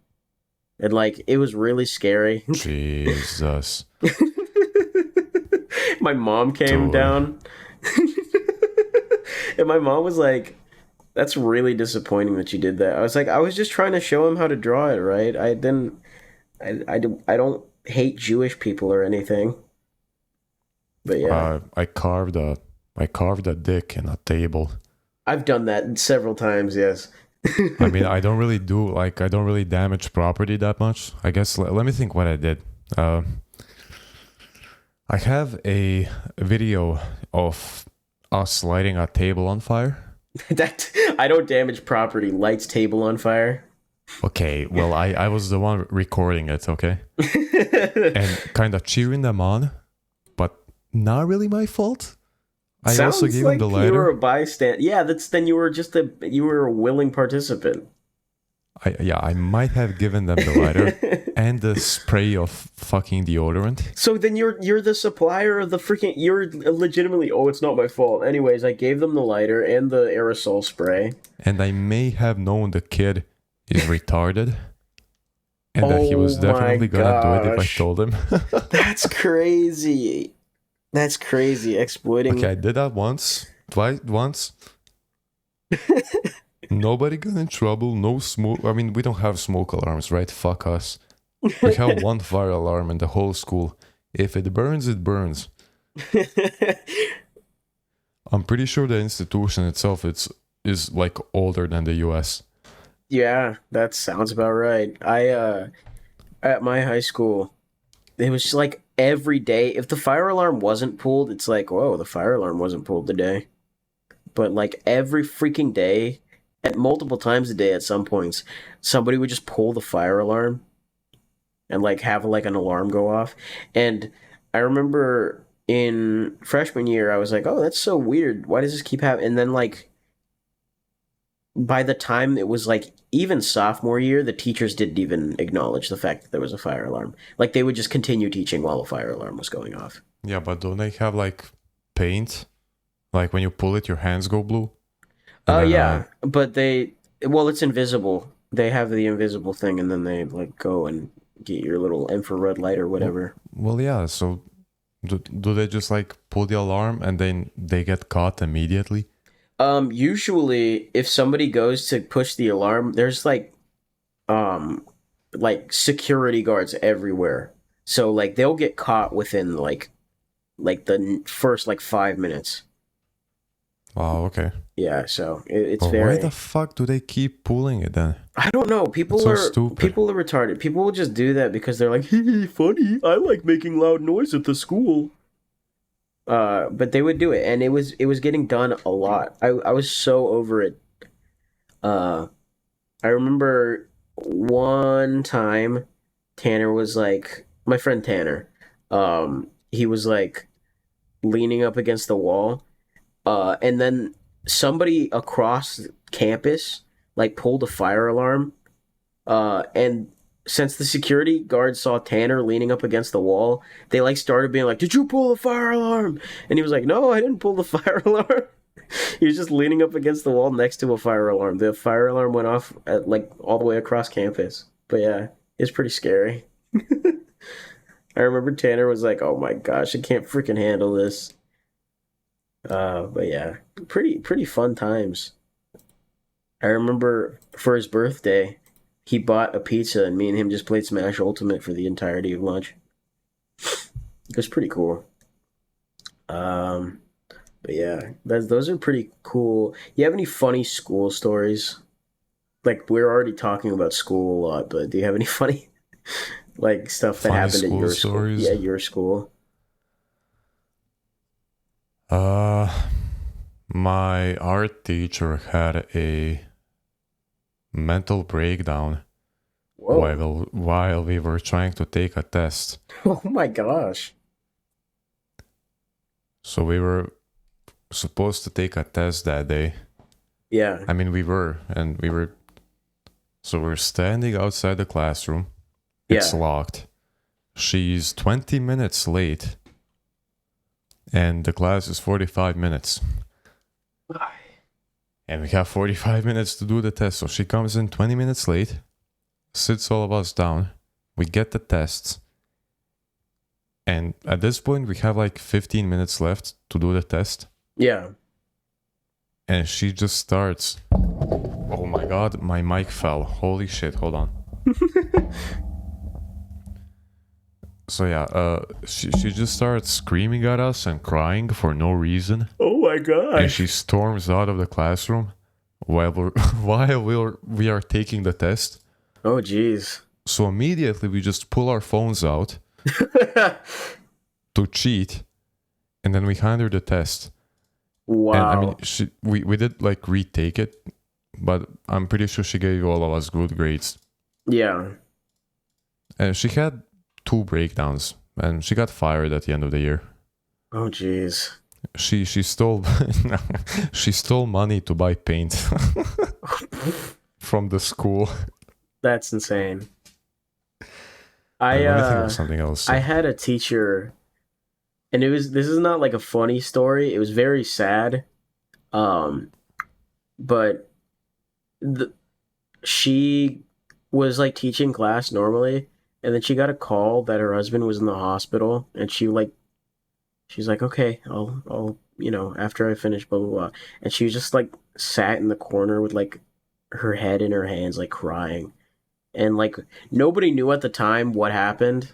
And like, it was really scary. Jesus. My mom came Dude. down, and my mom was like, "That's really disappointing that you did that." I was like, "I was just trying to show him how to draw it, right? I didn't. I don't hate Jewish people or anything." But yeah, I carved a dick in a table. I've done that several times. Yes. I mean, I don't really damage property that much. I guess let me think what I did. Uh, I have a video of us lighting a table on fire. That I don't damage property. Lights table on fire. Okay, well, I was the one recording it, okay? And kind of cheering them on, but not really my fault. I also Sounds gave him like the you were lighter. a bystander. Yeah, that's then you were a willing participant. I might have given them the lighter and the spray of fucking deodorant. So then you're the supplier of the freaking you're legitimately oh it's not my fault. Anyways, I gave them the lighter and the aerosol spray. And I may have known the kid is retarded and that he Oh was my definitely gonna do it if I gosh. told him. That's crazy. That's crazy. Okay, Exploiting. I did that once. Nobody got in trouble. No smoke. I mean, we don't have smoke alarms, right? Fuck us. We have one fire alarm in the whole school. If it burns, it burns. I'm pretty sure the institution itself is like older than the US. Yeah, that sounds about right. I at my high school, it was just like every day if the fire alarm wasn't pulled, it's like, whoa, the fire alarm wasn't pulled today. But like every freaking day, at multiple times a day at some points, somebody would just pull the fire alarm and like have like an alarm go off. And I remember in freshman year, I was like, "Oh, that's so weird. Why does this keep happening?" And then like by the time it was like even sophomore year, the teachers didn't even acknowledge the fact that there was a fire alarm. Like they would just continue teaching while a fire alarm was going off. Yeah, but don't they have like paint? Like when you pull it, your hands go blue, and Oh then yeah, but they well, it's invisible. They have the invisible thing, and then they like go and get your little infrared light or whatever. well, yeah. So do they just like pull the alarm and then they get caught immediately? Usually, if somebody goes to push the alarm, there's um, like security guards everywhere. So like they'll get caught within like the first like 5 minutes. Wow, okay. Yeah, so it's But why the very. fuck do they keep pulling it then? I don't know. It's so stupid. People are retarded. People will just do that because they're like, hee funny. I like making loud noise at the school. But they would do it, and it was getting done a lot. I was so over it. Uh, I remember one time Tanner was like, my friend Tanner, he was like leaning up against the wall, and then somebody across campus like pulled a fire alarm, and since the security guard saw Tanner leaning up against the wall, they like started being like, "Did you pull the fire alarm?" And he was like, "No, I didn't pull the fire alarm." He was just leaning up against the wall next to a fire alarm. The fire alarm went off at like all the way across campus. But yeah, it's pretty scary. I remember Tanner was like, "Oh my gosh, I can't freaking handle this." But yeah, pretty fun times. I remember for his birthday, he bought a pizza and me and him just played Smash Ultimate for the entirety of lunch. It was pretty cool. Um, but yeah, those are pretty cool. You have any funny school stories? Like we're already talking about school a lot, but do you have any funny like stuff that Funny happened at school your school? Yeah, stories. your school. Uh, my art teacher had a mental breakdown Whoa. while we were trying to take a test. Oh my gosh. So we were supposed to take a test that day. Yeah. I mean, we were So we're standing outside the classroom. It's Yeah. locked. She's 20 minutes late, and the class is 45 minutes. And we have 45 minutes to do the test. So she comes in 20 minutes late, sits all of us down. We get the tests. And at this point, we have like 15 minutes left to do the test. Yeah. And she just starts. Oh my god, my mic fell. Holy shit, hold on. So yeah, she just starts screaming at us and crying for no reason. Oh my And gosh. she storms out of the classroom while we are taking the test. Oh jeez. So immediately we just pull our phones out to cheat, and then we hand her the test. Wow. And I mean, we did like retake it, but I'm pretty sure she gave all of us good grades. Yeah. And she had 2 breakdowns, and she got fired at the end of the year. Oh jeez. She stole she stole money to buy paint from the school. That's insane. Let me think of something else. I had a teacher, and this is not like a funny story. It was very sad. But she was like teaching class normally, and then she got a call that her husband was in the hospital, and she's like, okay, I'll after I finish, blah blah blah. And she was just like sat in the corner with like her head in her hands, like crying. And like nobody knew at the time what happened.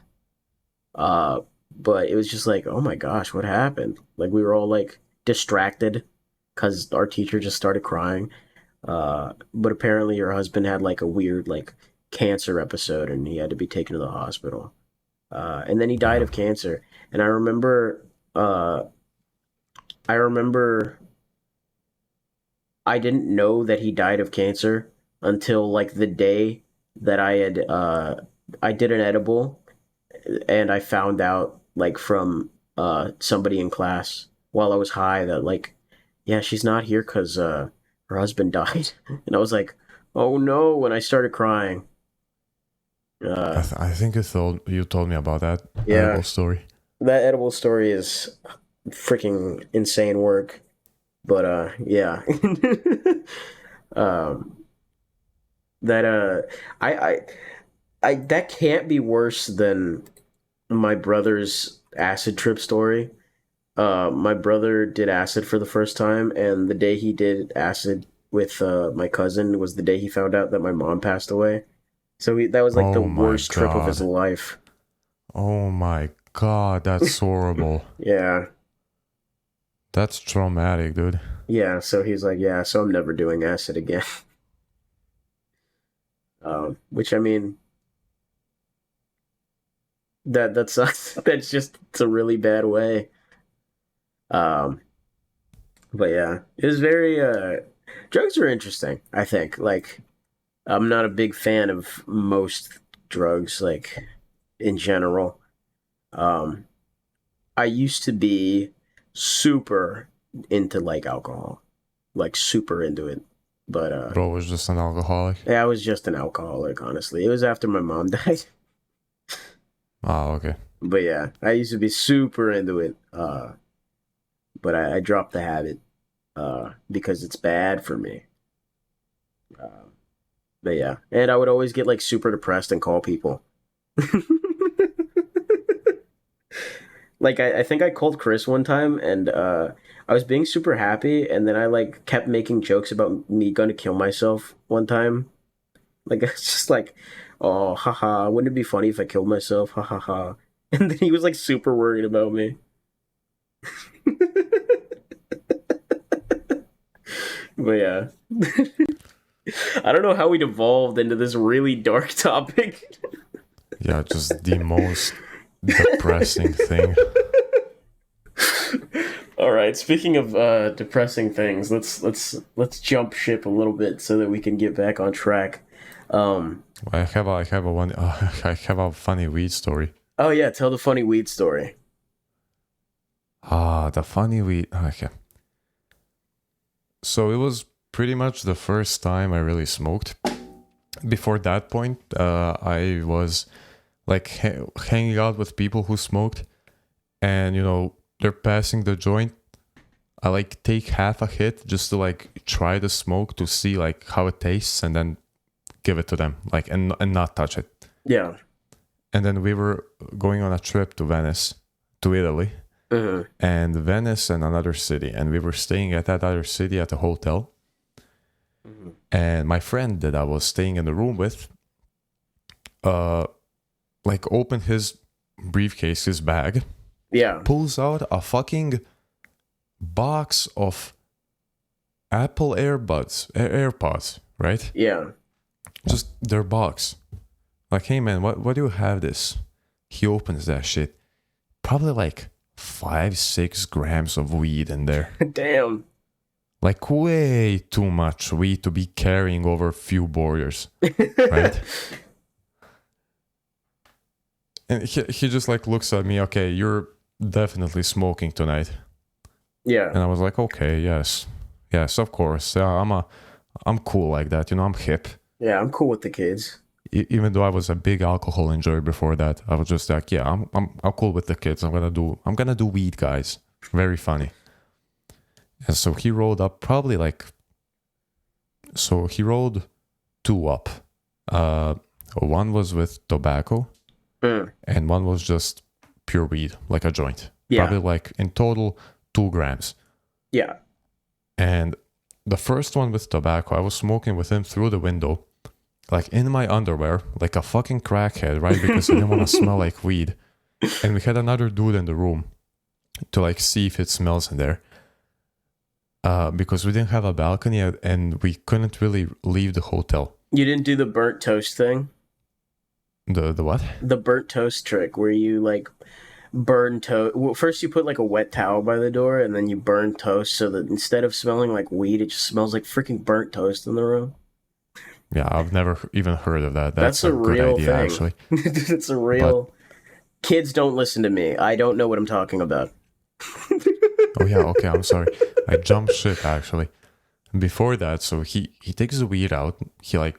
But it was just like, oh my gosh, what happened? Like we were all like distracted because our teacher just started crying. But apparently her husband had like a weird like cancer episode and he had to be taken to the hospital. And then he died of cancer. And I remember I didn't know that he died of cancer until like the day that I did an edible, and I found out like from somebody in class while I was high that like, yeah, she's not here because her husband died. And I was like, oh no, when I started crying. I think you told me about that Yeah. story. That edible story is freaking insane work. But yeah. um that I that can't be worse than my brother's acid trip story. My brother did acid for the first time, and the day he did acid with my cousin was the day he found out that my mom passed away. So that was like the Oh my worst trip of his God. life. Oh my god, that's horrible. Yeah. That's traumatic, dude. Yeah, so he's like, yeah, so I'm never doing acid again. Which I mean, that sucks. That's just it's a really bad way. Um, but yeah, it was very drugs are interesting, I think. Like I'm not a big fan of most drugs, like in general. Um, I used to be super into like alcohol, like super into it. But Bro was just an alcoholic. yeah, I was just an alcoholic, honestly. It was after my mom died. Oh, okay. But yeah, I used to be super into it. But I dropped the habit because it's bad for me. Uh, but yeah, and I would always get like super depressed and call people. Like I think I called Chris one time and I was being super happy and then I like kept making jokes about me gonna kill myself one time. Like it's just like, oh haha, wouldn't it be funny if I killed myself? Ha ha ha. And then he was like super worried about me. But yeah. I don't know how we devolved into this really dark topic. Yeah, just the most depressing thing. All right. Speaking of depressing things, let's jump ship a little bit so that we can get back on track. I have a funny weed story. Oh yeah, tell the funny weed story. The funny weed. Okay. So it was pretty much the first time I really smoked. before that point, I was like hanging out with people who smoked, and they're passing the joint. I like take half a hit just to like try the smoke to see like how it tastes, and then give it to them, like and not touch it. Yeah. And then we were going on a trip to Venice, to Italy, and Venice and another city, and we were staying at that other city at a hotel. And my friend that I was staying in the room with, like opened his briefcase, his bag, Yeah. pulls out a fucking box of Apple AirPods, right? Yeah. Just their box. Like, hey man, what do you have this? He opens that shit. Probably like 5-6 grams of weed in there. Damn. Like way too much weed to be carrying over a few borders, right? And he just like looks at me, okay, you're definitely smoking tonight. Yeah. And I was like, okay, yes, of course. Yeah, I'm cool like that, I'm hip. Yeah, I'm cool with the kids. Even though I was a big alcohol enjoyer before that, I was just like, yeah, I'm cool with the kids. I'm gonna do weed, guys. Very funny. And so he rolled up probably like, so he rolled 2 up. One was with tobacco, and one was just pure weed, like a joint. Yeah. Probably like in total 2 grams. Yeah. And the first one with tobacco, I was smoking with him through the window, like in my underwear, like a fucking crackhead, right? Because I didn't want to smell like weed. And we had another dude in the room to like see if it smells in there. Because we didn't have a balcony and we couldn't really leave the hotel. You didn't do the burnt toast thing? The what? The burnt toast trick where you like burn toast. Well, first you put like a wet towel by the door and then you burn toast so that instead of smelling like weed, it just smells like freaking burnt toast in the room. Yeah, I've never even heard of that. That's a good real idea, thing. actually. It's a real... Kids, don't listen to me. I don't know what I'm talking about. Oh yeah, okay, I'm sorry. I jumped ship actually. Before that, so he takes the weed out. He like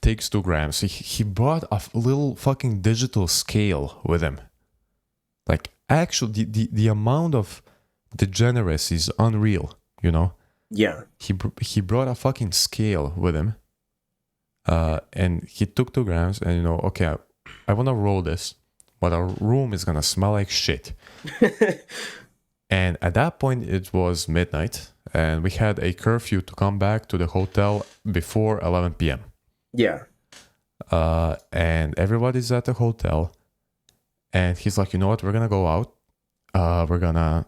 takes 2 grams. He brought a little fucking digital scale with him. Like actually, the amount of degeneracy is unreal. Yeah. He brought a fucking scale with him. And he took 2 grams, and okay, I want to roll this, but our room is gonna smell like shit. And at that point, it was midnight, and we had a curfew to come back to the hotel before 11 p.m. Yeah. And everybody's at the hotel, and he's like, you know what, we're gonna go out. We're gonna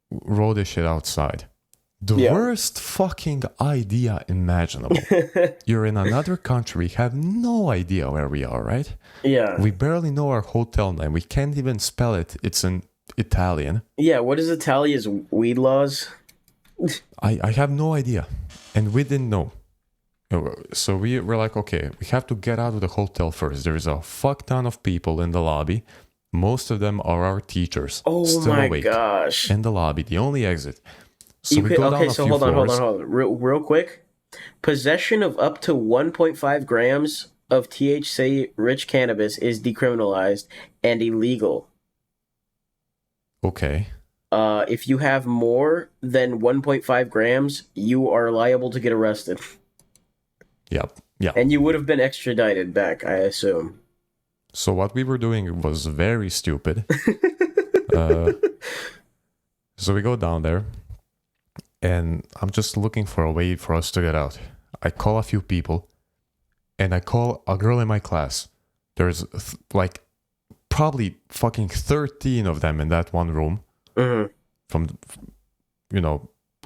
roll this shit outside. The worst fucking idea imaginable. You're in another country, have no idea where we are, right? Yeah. We barely know our hotel name. We can't even spell it. It's in Italian. Yeah, what is Italia's weed laws? I have no idea. And we didn't know. So we were like, okay, we have to get out of the hotel first. There's a fuck ton of people in the lobby. Most of them are our teachers. Oh still my awake gosh. in the lobby, the only exit. So hold on. Real quick. Possession of up to 1.5 grams of THC-rich cannabis is decriminalized and illegal. Okay. If you have more than 1.5 grams, you are liable to get arrested. Yep. Yeah. And you would have been extradited back, I assume. So what we were doing was very stupid. So we go down there, and I'm just looking for a way for us to get out. I call a few people, and I call a girl in my class. There's like probably fucking 13 of them in that one room. Mm-hmm. From,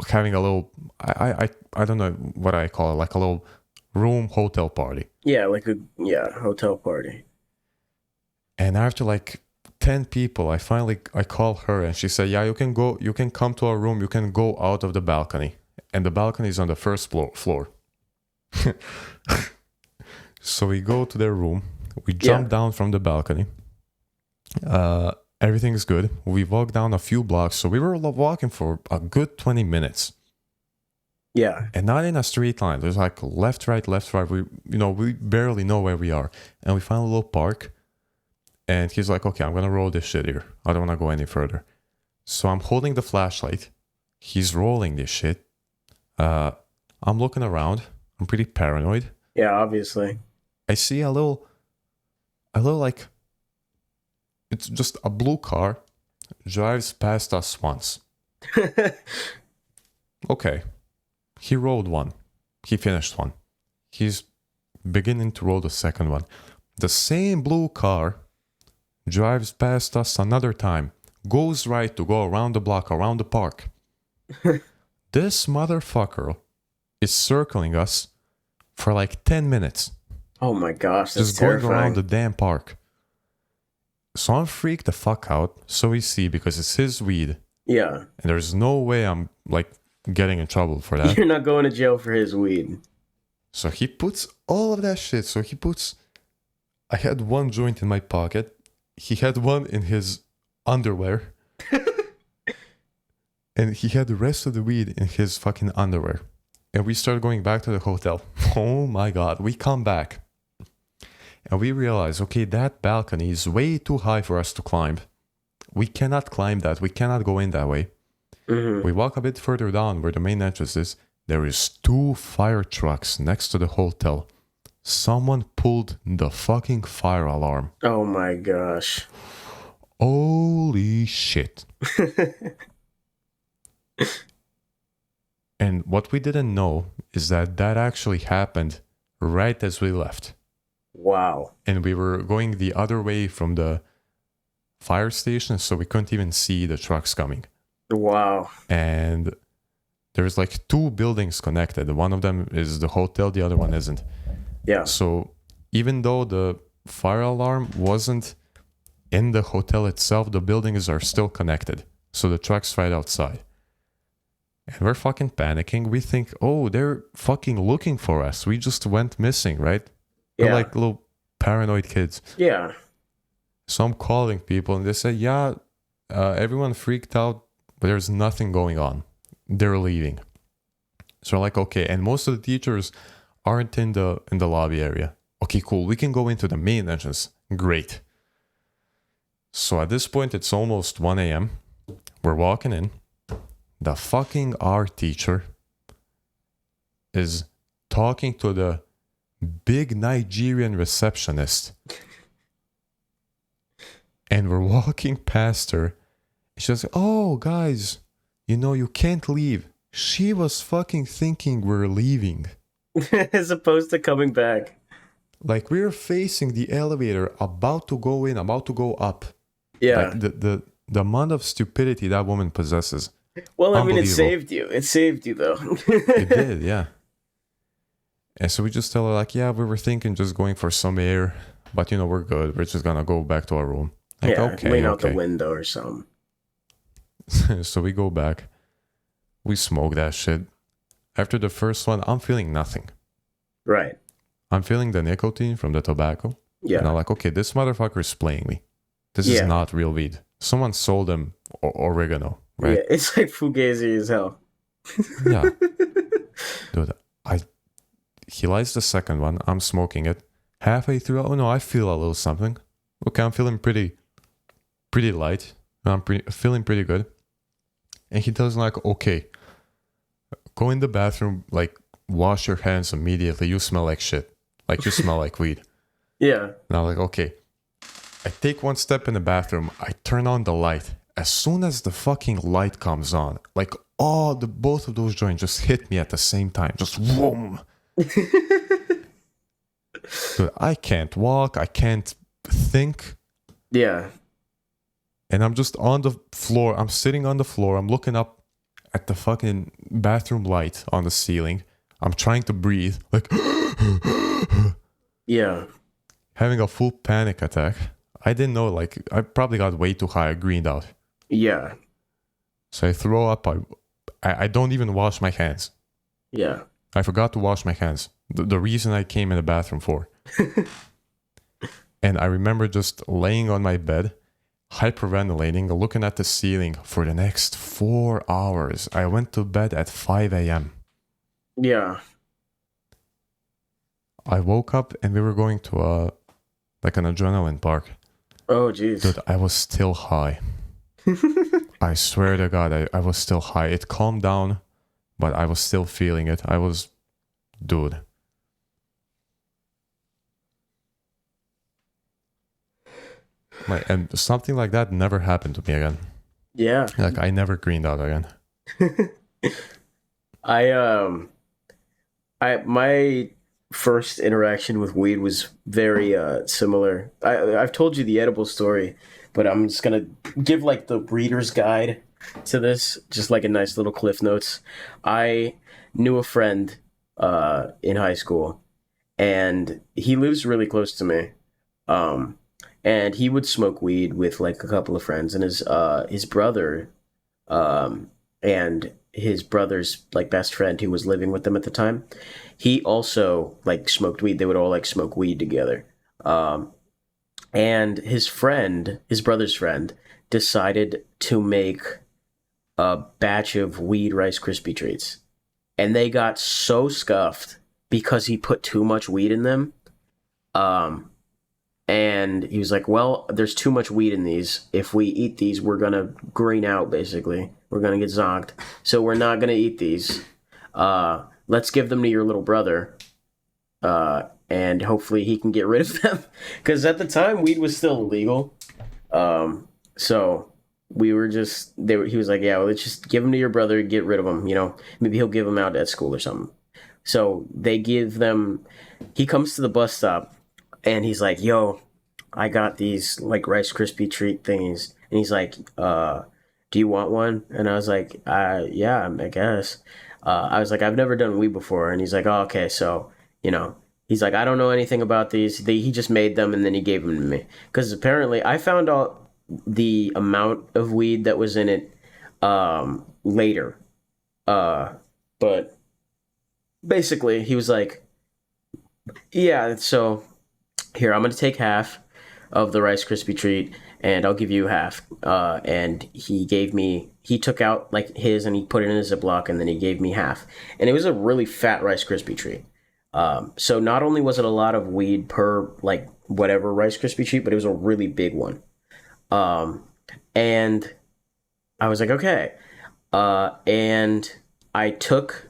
having a little, I don't know what I call it, like a little room hotel party. Yeah, hotel party. And after like 10 people, I call her, and she said, yeah, you can come to our room, you can go out of the balcony. And the balcony is on the first floor. So we go to their room, we jump down from the balcony. Everything's good. We walk down a few blocks, so we were walking for a good 20 minutes. Yeah. and not in a straight line. There's like left, right, left, right. We barely know where we are, and we find a little park. And he's like, okay, I'm gonna roll this shit here. I don't want to go any further. So I'm holding the flashlight. He's rolling this shit. I'm looking around. I'm pretty paranoid. Yeah, obviously. I see a little like, it's just a blue car drives past us once. Okay. He rolled one. He finished one. He's beginning to roll the second one. The same blue car drives past us another time. Goes right to go around the block, around the park. This motherfucker is circling us for like 10 minutes. Oh my gosh, that's Just going terrifying. around the damn park. So I'm freaked the fuck out. So we see, because it's his weed. Yeah. And there's no way I'm like getting in trouble for that. You're not going to jail for his weed. So he puts all of that shit. So he puts, I had one joint in my pocket. He had one in his underwear. And he had the rest of the weed in his fucking underwear. And we started going back to the hotel. Oh my God. We come back. And we realize, okay, that balcony is way too high for us to climb. We cannot climb that. We cannot go in that way. Mm-hmm. We walk a bit further down where the main entrance is. There is 2 fire trucks next to the hotel. Someone pulled the fucking fire alarm. Oh my gosh. Holy shit. And what we didn't know is that actually happened right as we left. Wow. And we were going the other way from the fire station, so we couldn't even see the trucks coming. Wow. And there's like 2 buildings connected. One of them is the hotel, the other one isn't. Yeah. So even though the fire alarm wasn't in the hotel itself, the buildings are still connected. So the truck's right outside. And we're fucking panicking. We think, oh, they're fucking looking for us. We just went missing, right? We're Yeah. like little paranoid kids. Yeah. So I'm calling people and they say, yeah, everyone freaked out, but there's nothing going on. They're leaving. So we're like, okay. And most of the teachers aren't in the lobby area. Okay, cool. We can go into the main entrance. Great. So at this point, it's almost 1 a.m. We're walking in. The fucking art teacher is talking to the big Nigerian receptionist. And we're walking past her. She says, oh, guys, you can't leave. She was fucking thinking we're leaving. As opposed to coming back. Like, we're facing the elevator, about to go in, about to go up. Yeah. Like, the amount of stupidity that woman possesses. Well, I mean, it Unbelievable. saved you. It saved you, though. It did, yeah. And so we just tell her, like, yeah, we were thinking just going for some air, but, we're good. We're just gonna go back to our room. Like, Yeah, okay, lean out the okay. window or something. So we go back. We smoke that shit. After the first one, I'm feeling nothing. Right. I'm feeling the nicotine from the tobacco. Yeah. And I'm like, okay, this motherfucker is playing me. This is Yeah. not real weed. Someone sold him oregano, right? Yeah, it's like fugazi as hell. Yeah. Dude, he lights the second one. I'm smoking it. Halfway through, oh no, I feel a little something. Okay, I'm feeling pretty light. I'm feeling pretty good. And he tells me, like, okay, go in the bathroom, like, wash your hands immediately. You smell like shit. Like, you smell like weed. Yeah. And I'm like, okay. I take one step in the bathroom. I turn on the light. As soon as the fucking light comes on, like, both of those joints just hit me at the same time. Just whoom. Dude, I can't walk. I can't think. Yeah. And I'm just on the floor. I'm sitting on the floor. I'm looking up at the fucking bathroom light on the ceiling. I'm trying to breathe. Like, Yeah. having a full panic attack. I didn't know, like, I probably got way too high. I greened out. Yeah. So I throw up. I don't even wash my hands. Yeah. I forgot to wash my hands. The reason I came in the bathroom for. And I remember just laying on my bed, hyperventilating, looking at the ceiling for the next 4 hours. I went to bed at 5 a.m. Yeah. I woke up and we were going to like an adrenaline park. Oh, jeez. Dude, I was still high. I swear to God, I was still high. It calmed down, but I was still feeling it. Dude. Like, and something like that never happened to me again. Yeah. Like, I never greened out again. I my first interaction with weed was very similar. I've told you the edible story, but I'm just gonna give like the reader's guide to this, just like a nice little cliff notes. I knew a friend in high school, and he lives really close to me. Um, and he would smoke weed with like a couple of friends, and his brother and his brother's like best friend who was living with them at the time, he also like smoked weed. They would all like smoke weed together. Um, and his brother's friend, decided to make a batch of weed Rice Krispie treats, and they got so scuffed because he put too much weed in them. Um, and he was like, "Well, there's too much weed in these. If we eat these, we're gonna green out. Basically, we're gonna get zonked. So we're not gonna eat these. Let's give them to your little brother, and hopefully he can get rid of them." Because at the time, weed was still illegal. So we were just they were. He was like, "Yeah, well, let's just give them to your brother. Get rid of them. You know, maybe he'll give them out at school or something." So they give them. He comes to the bus stop, and he's like, "Yo, I got these like Rice Krispie treat thingies," and he's like, "Do you want one?" And I was like, "Yeah, I guess." I was like, "I've never done weed before," and he's like, "Oh, okay, so you know." He's like, "I don't know anything about these. He just made them and then he gave them to me." Because apparently, I found out the amount of weed that was in it later. Uh, but basically, he was like, "Yeah, so here, I'm gonna take half of the Rice Krispie treat, and I'll give you half." And he took out like his and he put it in a Ziploc, and then he gave me half. And it was a really fat Rice Krispie treat. So not only was it a lot of weed per like whatever Rice Krispie treat, but it was a really big one. Um, and I was like, okay. And I took,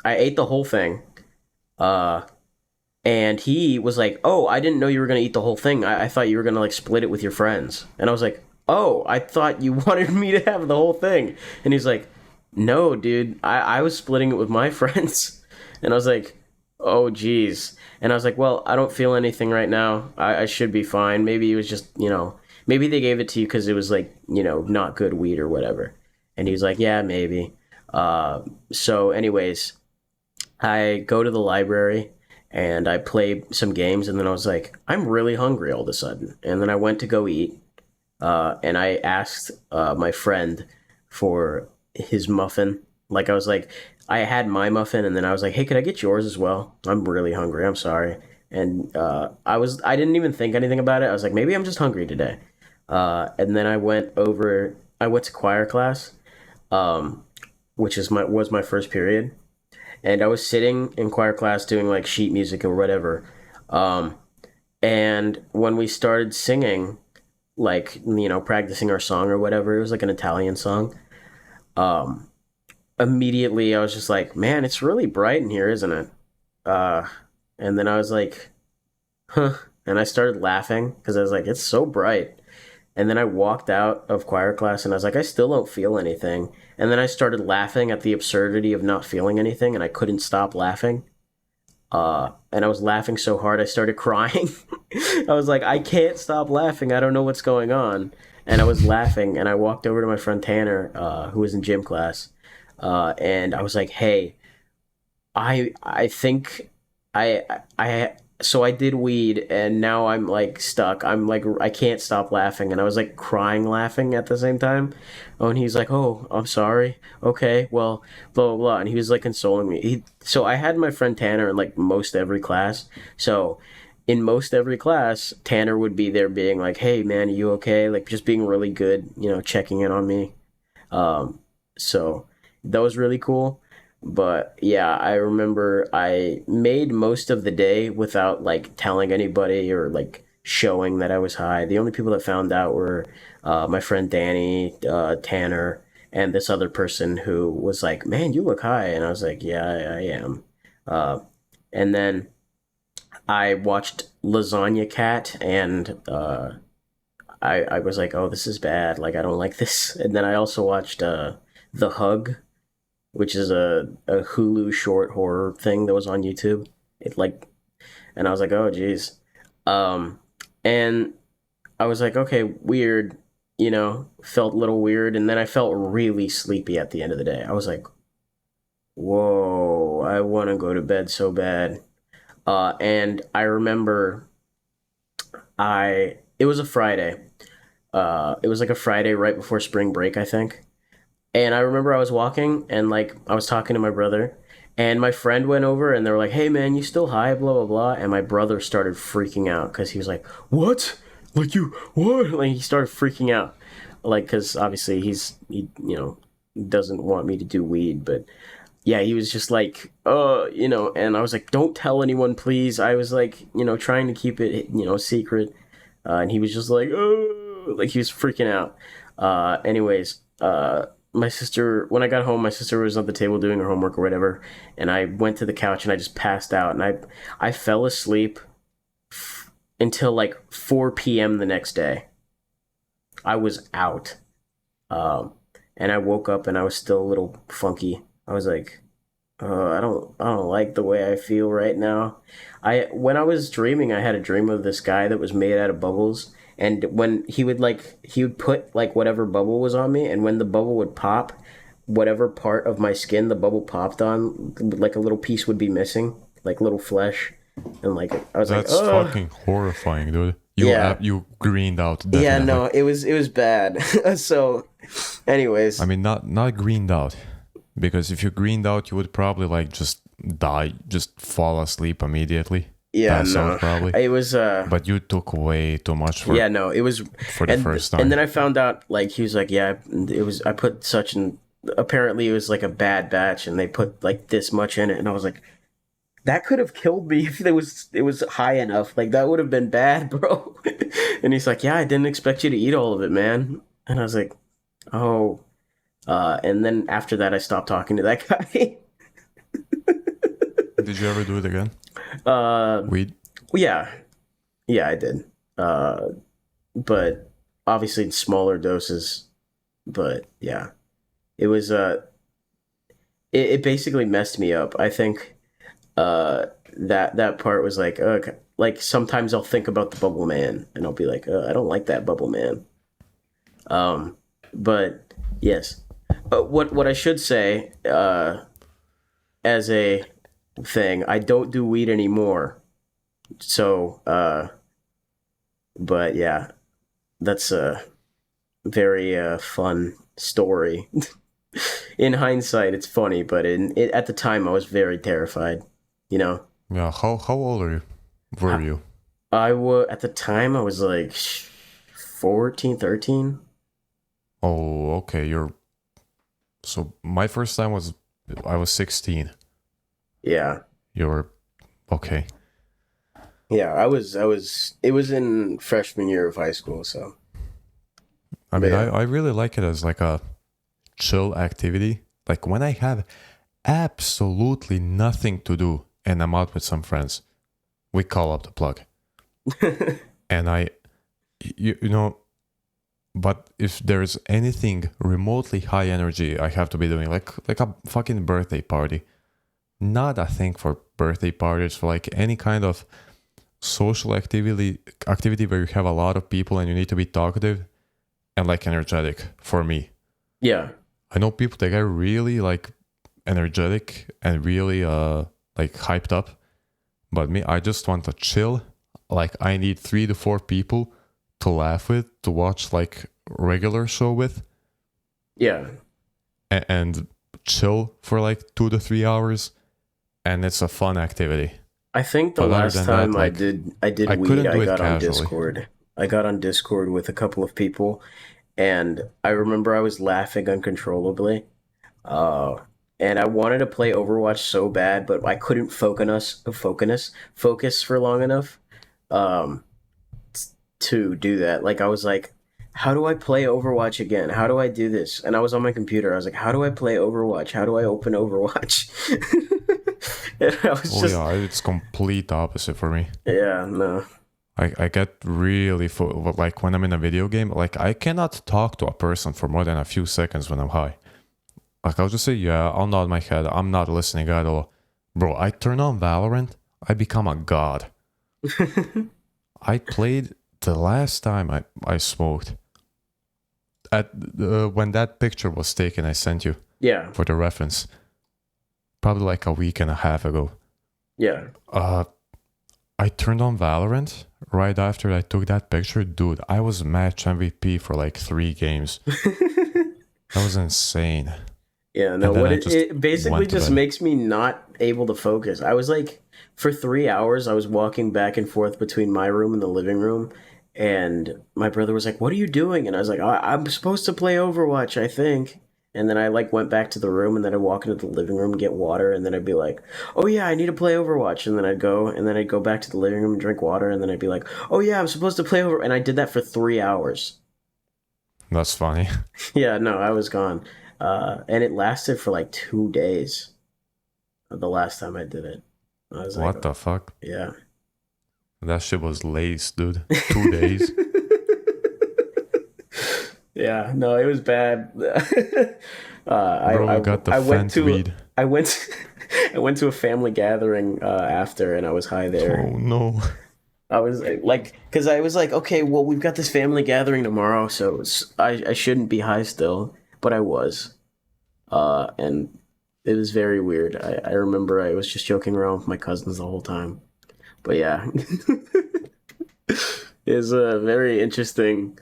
I ate the whole thing. Uh, and he was like, "Oh, I didn't know you were gonna eat the whole thing. I thought you were gonna like split it with your friends." And I was like, "Oh, I thought you wanted me to have the whole thing." And he's like, "No, dude, I was splitting it with my friends." And I was like, "Oh, geez." And I was like, "Well, I don't feel anything right now. I should be fine. Maybe it was just, maybe they gave it to you because it was like, not good weed or whatever." And he was like, "Yeah, maybe." So, anyways, I go to the library and I play some games, and then I was like, I'm really hungry all of a sudden. And then I went to go eat, and I asked my friend for his muffin. Like, I was like, I had my muffin, and then I was like, "Hey, could I get yours as well? I'm really hungry. I'm sorry." And I didn't even think anything about it. I was like, maybe I'm just hungry today. And then I went to choir class, um, which was my first period, and I was sitting in choir class doing like sheet music or whatever. Um, and when we started singing, like practicing our song or whatever, it was like an Italian song. Um, Immediately I was just like, "Man, it's really bright in here, isn't it?" Uh, and then I was like, "Huh," and I started laughing because I was like, "It's so bright." And then I walked out of choir class and I was like, I still don't feel anything. And then I started laughing at the absurdity of not feeling anything, and I couldn't stop laughing. And I was laughing so hard I started crying. I was like, I can't stop laughing. I don't know what's going on. And I was laughing, and I walked over to my friend Tanner, who was in gym class, and I was like, "Hey, I think I so I did weed, and now I'm like stuck. I'm like I can't stop laughing." And I was like crying laughing at the same time. Oh, and he's like, "Oh, I'm sorry. Okay, well, blah blah blah." And he was like consoling me. So I had my friend Tanner in like most every class. So in most every class, Tanner would be there being like, "Hey man, are you okay?" Like just being really good, checking in on me. Um, so that was really cool. But yeah, I remember I made most of the day without like telling anybody or like showing that I was high. The only people that found out were my friend Danny, Tanner, and this other person who was like, "Man, you look high," and I was like, "Yeah, I am." Uh, and then I watched Lasagna Cat, and I was like, "Oh, this is bad. Like, I don't like this." And then I also watched The Hug, which is a Hulu short horror thing that was on YouTube. It like, and I was like, oh geez, um, and I was like, okay, weird, felt a little weird, and then I felt really sleepy at the end of the day. I was like, whoa, I want to go to bed so bad. And I remember it was a Friday. It was like a Friday right before spring break, I think. And I remember I was walking and like I was talking to my brother, and my friend went over and they were like, "Hey man, you still high?" Blah blah blah. And my brother started freaking out because he was like, "What? Like you what?" Like he started freaking out, like because obviously he doesn't want me to do weed, but yeah, he was just like, and I was like, "Don't tell anyone, please." I was like, trying to keep it secret, and he was just like, "Oh," like he was freaking out. Anyways, my sister, when I got home, my sister was at the table doing her homework or whatever, and I went to the couch and I just passed out, and I fell asleep until like 4 p.m. the next day. I was out, um, and I woke up and I was still a little funky. I was like, I don't like the way I feel right now. When I was dreaming, I had a dream of this guy that was made out of bubbles, and when he would put like whatever bubble was on me, and when the bubble would pop, whatever part of my skin the bubble popped on, like a little piece would be missing, like little flesh, and like I was like, That's oh fucking horrifying, dude. yeah, You greened out yeah, definitely. no, it was bad. So, I anyways, mean, not greened out, because if you greened out, you would probably like just die, just fall asleep immediately, yeah, pass out no, probably. it was But you took way too much yeah, no, it was, for the and first and time. then I found out like he was like, yeah, it was I put such an apparently it was like a bad batch, and they put like this much in it, and I was like, that could have killed me if it was high enough, like that would have been bad, bro. And he's like, yeah, I didn't expect you to eat all of it, man. And I was like, oh, and then after that, I stopped talking to that guy. Did you ever do it again? uh, Weed? yeah, yeah, I did. But obviously in smaller doses. But yeah, it was it basically messed me up. I think that part was like, like sometimes I'll think about the bubble man and I'll be like, I don't like that bubble man. Um, but yes, what I should say as a thing, I don't do weed anymore. So but yeah, that's a very fun story. In hindsight, it's funny, but at the time, I was very terrified. You know, Yeah. How old are you? Were you? I was at the time I was like 14, 13. Oh, okay. So my first time was I was 16. Yeah, You're okay. yeah. I was. It was in freshman year of high school. So, I but mean, yeah, I really like it as like a chill activity. Like when I have absolutely nothing to do and I'm out with some friends, we call up the plug. And you know, but if there's anything remotely high energy I have to be doing, like a fucking birthday party, not a thing for birthday parties, for like any kind of social activity where you have a lot of people and you need to be talkative and like energetic for me. yeah, I know people that get really like energetic and really like hyped up, but me, I just want to chill. Like I need 3 to 4 people to laugh with, to watch like regular show with, yeah. and chill for like 2 to 3 hours, and it's a fun activity. I think the But other last than that, time I like did I weed, couldn't I do it got on casually. Discord. I got on Discord with a couple of people, and I remember I was laughing uncontrollably. and I wanted to play Overwatch so bad, but I couldn't focus for long enough um, to do that. Like I was like, how do I play Overwatch again? How do I do this? And I was on my computer. I was like, how do I play Overwatch? How do I open Overwatch? And I was Oh just, yeah, it's complete opposite for me. yeah, no, I get really like when I'm in a video game, like I cannot talk to a person for more than a few seconds when I'm high. Like I'll just say, yeah, I'll nod my head. I'm not listening at all. Bro, I turn on Valorant, I become a god. I played the last time I smoked at when that picture was taken, I sent you yeah, for the reference. Probably like a week and a half ago. yeah. Uh, I turned on Valorant right after I took that picture. Dude, I was match MVP for like 3 games. That was insane. Yeah, no, And then what I it, just it basically went to just bed. makes me not able to focus. I was like, for 3 hours, I was walking back and forth between my room and the living room, and my brother was like, "What are you doing?" And I was like, I'm supposed to play Overwatch, I think." And then I like went back to the room, and then I'd walk into the living room, get water, and then I'd be like, "Oh yeah, I need to play Overwatch." And then I'd go back to the living room and drink water, and then I'd be like, "Oh yeah, I'm supposed to play over." And I did that for 3 hours. That's funny. Yeah, no, I was gone. And it lasted for like 2 days. The last time I did it, I was like, What the fuck? yeah. That shit was lace, dude. 2 days. Yeah, no, it was bad. Bro, you got the I went fent to weed. I went I went to a family gathering after, and I was high there. Oh no. I was like, because I was like, okay, well, we've got this family gathering tomorrow, so I shouldn't be high still, but I was. And it was very weird. I remember I was just joking around with my cousins the whole time. But yeah, it's a very interesting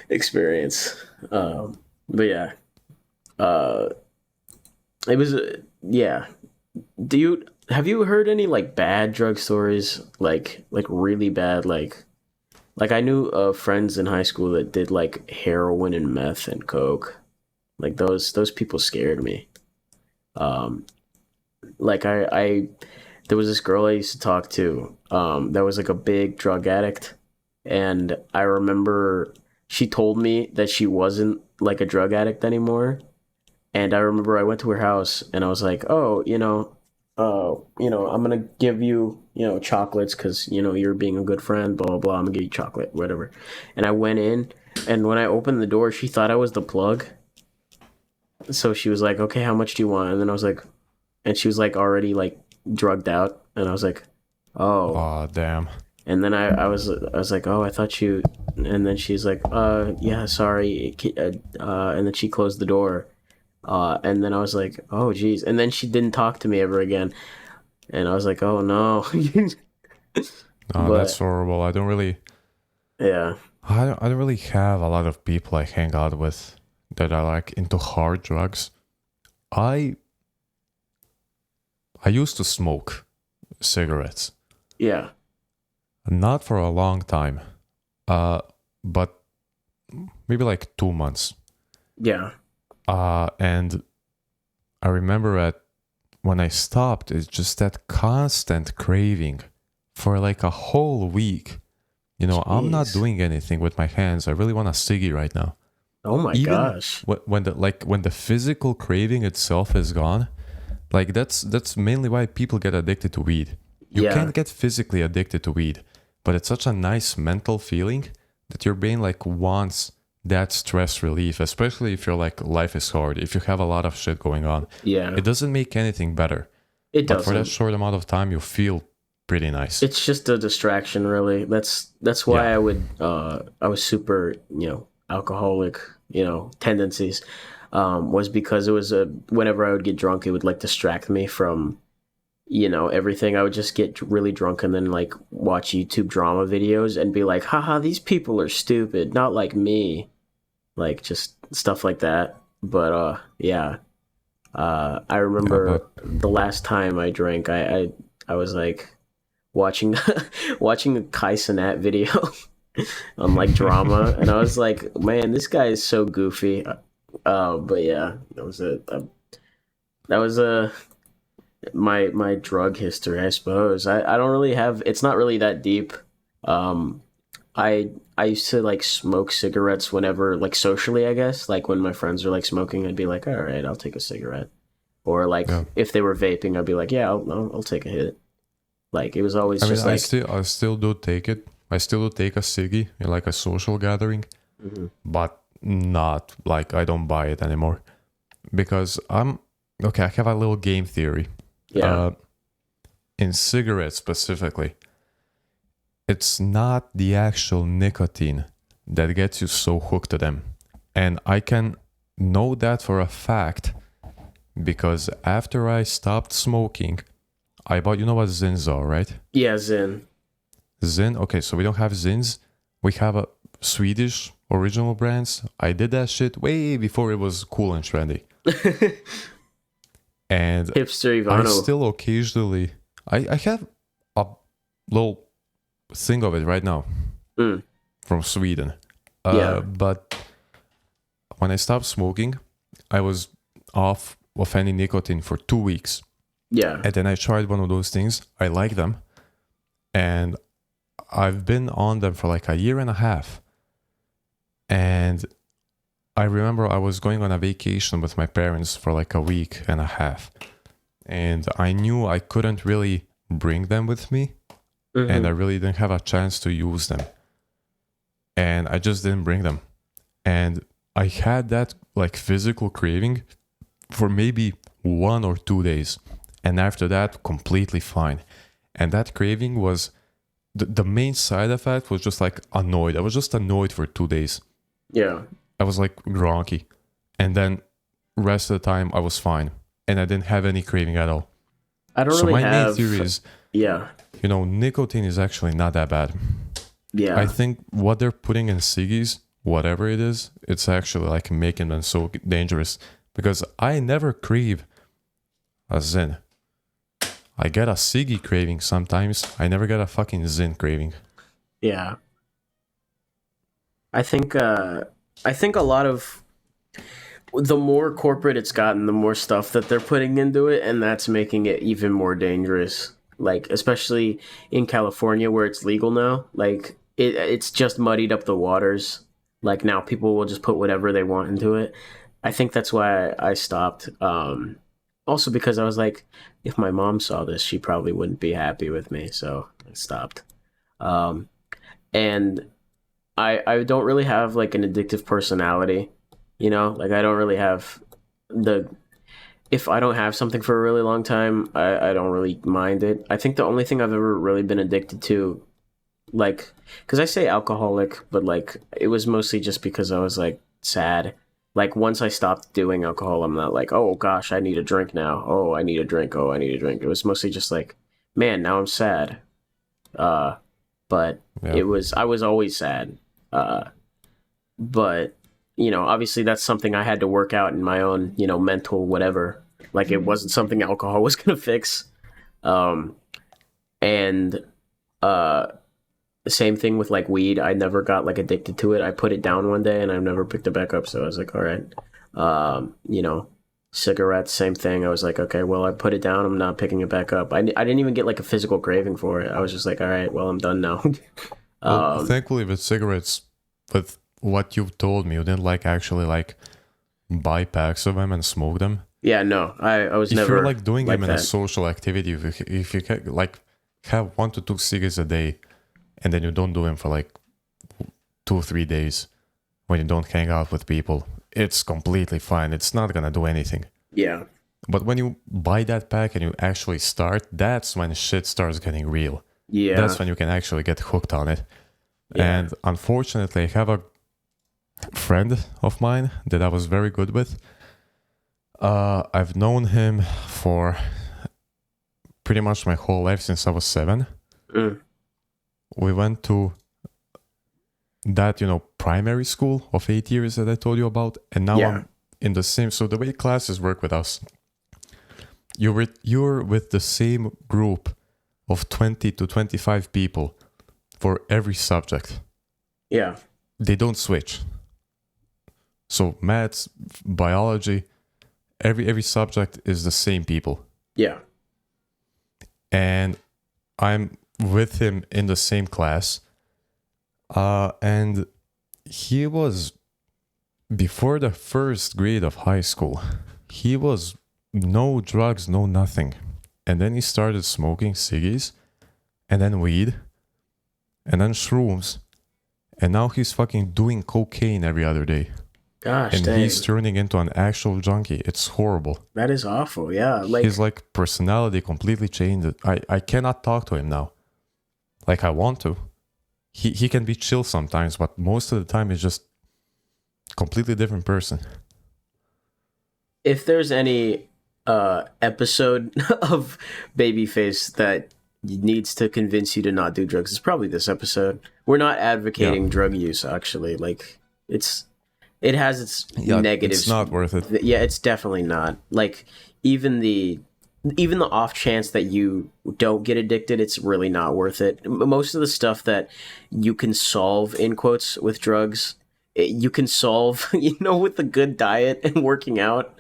experience. But yeah, uh, it was yeah. Do you have you heard any like bad drug stories? Like really bad like I knew friends in high school that did like heroin and meth and coke. Like those people scared me. Um, like I there was this girl I used to talk to that was like a big drug addict, and I remember she told me that she wasn't like a drug addict anymore. And I remember I went to her house and I was like, oh, I'm gonna give you, chocolates because you're being a good friend, blah blah blah. I'm gonna give you chocolate, whatever. And I went in, and when I opened the door, she thought I was the plug. So she was like, okay, how much do you want? And then I was like, and she was like already like drugged out, and I was like, oh. Oh damn. And then I was like, oh, I thought you. And then she's like, yeah, sorry. And then she closed the door. And then I was like, oh, geez. And then she didn't talk to me ever again. And I was like, oh no. Oh, that's But horrible. yeah, I don't really have a lot of people I hang out with that are like into hard drugs. I I used to smoke cigarettes. yeah, Not for a long time. But maybe like 2 months. yeah, And I remember when I stopped, it's just that constant craving for like a whole week. I'm not jeez. doing anything with my hands. I really want a ciggy right now. Oh my Even gosh. when the physical craving itself is gone, like that's mainly why people get addicted to weed. You Yeah, can't get physically addicted to weed, but it's such a nice mental feeling that your brain like wants that stress relief, especially if you're like life is hard, if you have a lot of shit going on. yeah. It doesn't make anything better, It but for that doesn't. short amount of time, you feel pretty nice. It's just a distraction, really. That's why Yeah. I was super, alcoholic, tendencies. Was because it was a whenever I would get drunk, it would like distract me from everything. I would just get really drunk and then like watch YouTube drama videos and be like, haha, these people are stupid, not like me. Like just stuff like that. But yeah. I Yeah, remember but the last time I drank, I was like watching watching a Kai Cenat video on like drama, and I was like, man, this guy is so goofy. But yeah, that was it. That was my drug history, I suppose. I don't really have. It's not really that deep. Um, I used to like smoke cigarettes whenever like socially, I guess. Like when my friends are like smoking, I'd be like, all right, I'll take a cigarette. Or like Yeah. if they were vaping, I'd be like, yeah, I'll take a hit. Like it was always I mean, just like, I still do take it. I still do take a ciggy in like a social gathering, mhm. but not like I don't buy it anymore because I'm okay. I have a little game theory. Yeah, Uh, in cigarettes specifically, it's not the actual nicotine that gets you so hooked to them, and I can know that for a fact because after I stopped smoking, I bought. You know what Zins are, right? yeah, Zen. Zin. Okay, so we don't have Zins. We have a Swedish original brands. I did that shit way before it was cool and trendy. And Hipster I Ivano. still occasionally I have a little thing of it right now Mm, from Sweden. yeah, But when I stopped smoking, I was off of any nicotine for 2 weeks. yeah, And then I tried one of those things. I like them. And I've been on them for like a year and a half. And I remember I was going on a vacation with my parents for like a week and a half. And I knew I couldn't really bring them with me. And I hmm, really didn't have a chance to use them. And I just didn't bring them. And I had that like physical craving for maybe 1 or 2 days. And after that, completely fine. And that craving was the main side effect was just like annoyed. I was just annoyed for 2 days. yeah. I was like gronky. And then rest of the time I was fine. And I didn't have any craving at all. I don't So really my main have. theory is, Yeah, nicotine is actually not that bad. I yeah. think what they're putting in ciggies, whatever it is, it's actually like making them so dangerous. Because I never crave a Zin. I get a ciggy craving sometimes. I never get a fucking Zin craving. Yeah. I think I think a lot of the more corporate it's gotten, the more stuff that they're putting into it, and that's making it even more dangerous. Like especially in California where it's legal now, like it's just muddied up the waters. Like now people will just put whatever they want into it. I think that's why I stopped. Also because I was like, if my mom saw this, she probably wouldn't be happy with me, so I stopped. Um, and I don't really have like an addictive personality, you know? Like I don't really have the if I don't have something for a really long time, I don't really mind it. I think the only thing I've ever really been addicted to, like, because I say alcoholic, but like it was mostly just because I was like sad. Like once I stopped doing alcohol, I'm not like, oh gosh, I need a drink now. Oh, I need a drink. Oh, I need a drink. It was mostly just like, man, now I'm sad. Uh, but Yeah. I was always sad. Uh, but obviously that's something I had to work out in my own mental whatever. Like it wasn't something alcohol was gonna fix. um and uh the same thing with like weed. I never got like addicted to it. I put it down one day and I've never picked it back up, so I was like, all right. Cigarettes, same thing. I was like, okay, well, I put it down, I'm not picking it back up. I didn't even get like a physical craving for it. I was just like, all right, well, I'm done now. Well, um thankfully with cigarettes, with what you've told me, you didn't like actually like buy packs of them and smoke them. yeah, no, I was If you're never like doing like them in a that. social activity, if you like have 1 to 2 cigarettes a day, and then you don't do them for like 2 or 3 days when you don't hang out with people, it's completely fine. It's not gonna do anything. Yeah. But when you buy that pack and you actually start, that's when shit starts getting real. Yeah. That's when you can actually get hooked on it. Yeah. And unfortunately, I have a friend of mine that I was very good with. I've known him for pretty much my whole life since I was 7. Mm. We went to that, primary school of 8 years that I told you about. And now Yeah. I'm in the same. So the way classes work with us, you're with the same group of 20 to 25 people for every subject. Yeah. They don't switch. So maths, biology, every subject is the same people. Yeah. And I'm with him in the same class. And he was, before the first grade of high school, he was no drugs, no nothing. And then he started smoking ciggies, and then weed, and then shrooms. And now he's fucking doing cocaine every other day. Gosh, and dang. he's turning into an actual junkie. It's horrible. That is awful. Yeah. Like, his like personality completely changed. I cannot talk to him now. Like I want to. He can be chill sometimes, but most of the time he's just completely different person. if there's any episode of Babyface that needs to convince you to not do drugs, it's probably this episode. We're not advocating drug use, actually. Like, it has its negatives. It's not worth it. Yeah, it's definitely not. Like, even the off chance that you don't get addicted, it's really not worth it. Most of the stuff that you can solve, in quotes, with drugs, you can solve, with a good diet and working out.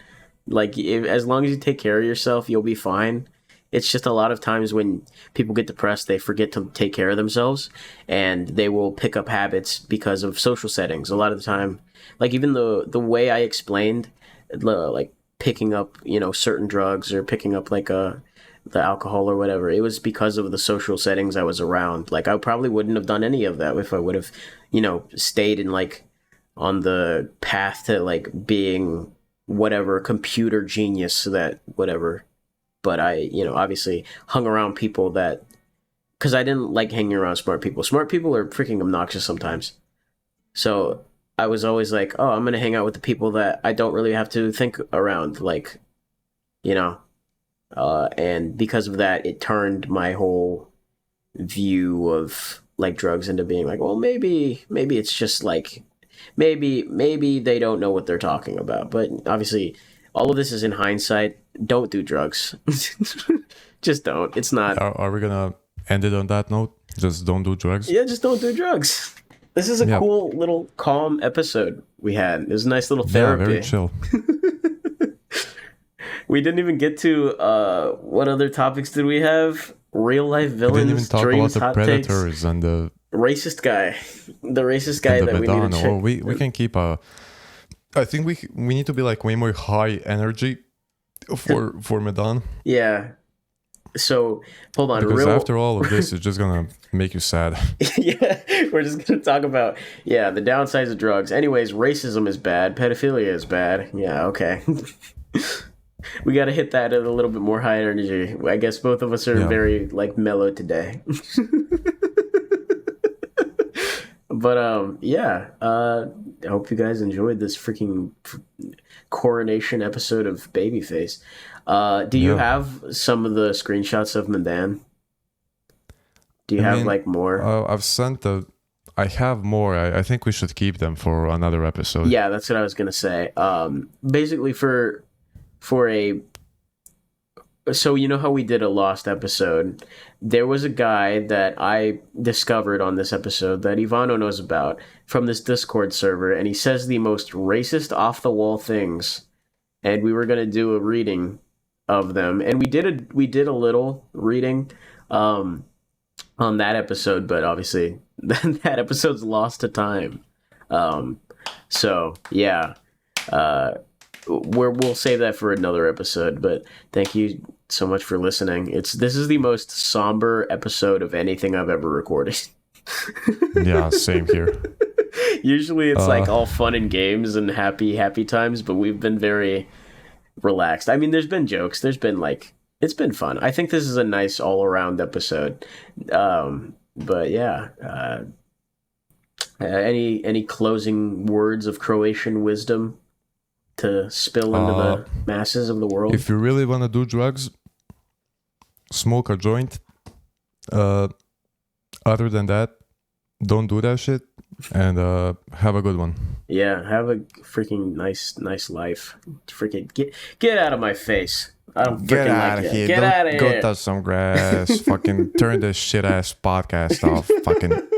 Like, as long as you take care of yourself, you'll be fine. It's just a lot of times when people get depressed, they forget to take care of themselves, and they will pick up habits because of social settings. A lot of the time, like, even the way I explained, like, picking up, certain drugs or picking up like the alcohol or whatever, it was because of the social settings I was around. Like, I probably wouldn't have done any of that if I would have, stayed in like on the path to like being whatever computer genius that whatever. But I, obviously hung around people that, because I didn't like hanging around smart people. Smart people are freaking obnoxious sometimes. So I was always like, oh, I'm going to hang out with the people that I don't really have to think around, like, and because of that, it turned my whole view of like drugs into being like, well, maybe it's just like, maybe they don't know what they're talking about. But obviously, all of this is in hindsight. Don't do drugs. Just don't. It's not. Are we gonna end it on that note? Just don't do drugs? Yeah, just don't do drugs. This is a cool little calm episode we had. It was a nice little therapy. Yeah, very chill. We didn't even get to what other topics did we have? Real life villains, we didn't even talk dreams, about the hot predators takes. and the racist guy. The racist guy that we need to check. Oh, we can keep a. I think we need to be like way more high energy for Medan. Yeah. So hold on. Because after all of this, it's just gonna make you sad. Yeah, we're just gonna talk about the downsides of drugs. Anyways, racism is bad. Pedophilia is bad. Yeah, okay. We got to hit that at a little bit more high energy. I guess both of us are very like mellow today. But I hope you guys enjoyed this freaking coronation episode of Babyface. Do you have some of the screenshots of Mandan? Do you have like more? I've sent I have more. I think we should keep them for another episode. Yeah, that's what I was gonna say. Basically so you know how we did a lost episode? There was a guy that I discovered on this episode that Ivano knows about from this Discord server, and he says the most racist off-the-wall things, and we were going to do a reading of them, and we did a little reading on that episode, but obviously that episode's lost to time. We'll save that for another episode, but thank you so much for listening. This is the most somber episode of anything I've ever recorded. Yeah, same here. Usually it's like all fun and games and happy times, but we've been very relaxed. I mean, there's been jokes, there's been like, it's been fun. I think this is a nice all-around episode. But yeah, any closing words of Croatian wisdom to spill into the masses of the world? If you really want to do drugs, smoke a joint. Other than that, don't do that shit, and have a good one. Yeah, have a freaking nice life. Freaking get out of my face. I don't get freaking out like of it. here. Get out of here. Go touch some grass. Fucking turn this shit ass podcast off. Fucking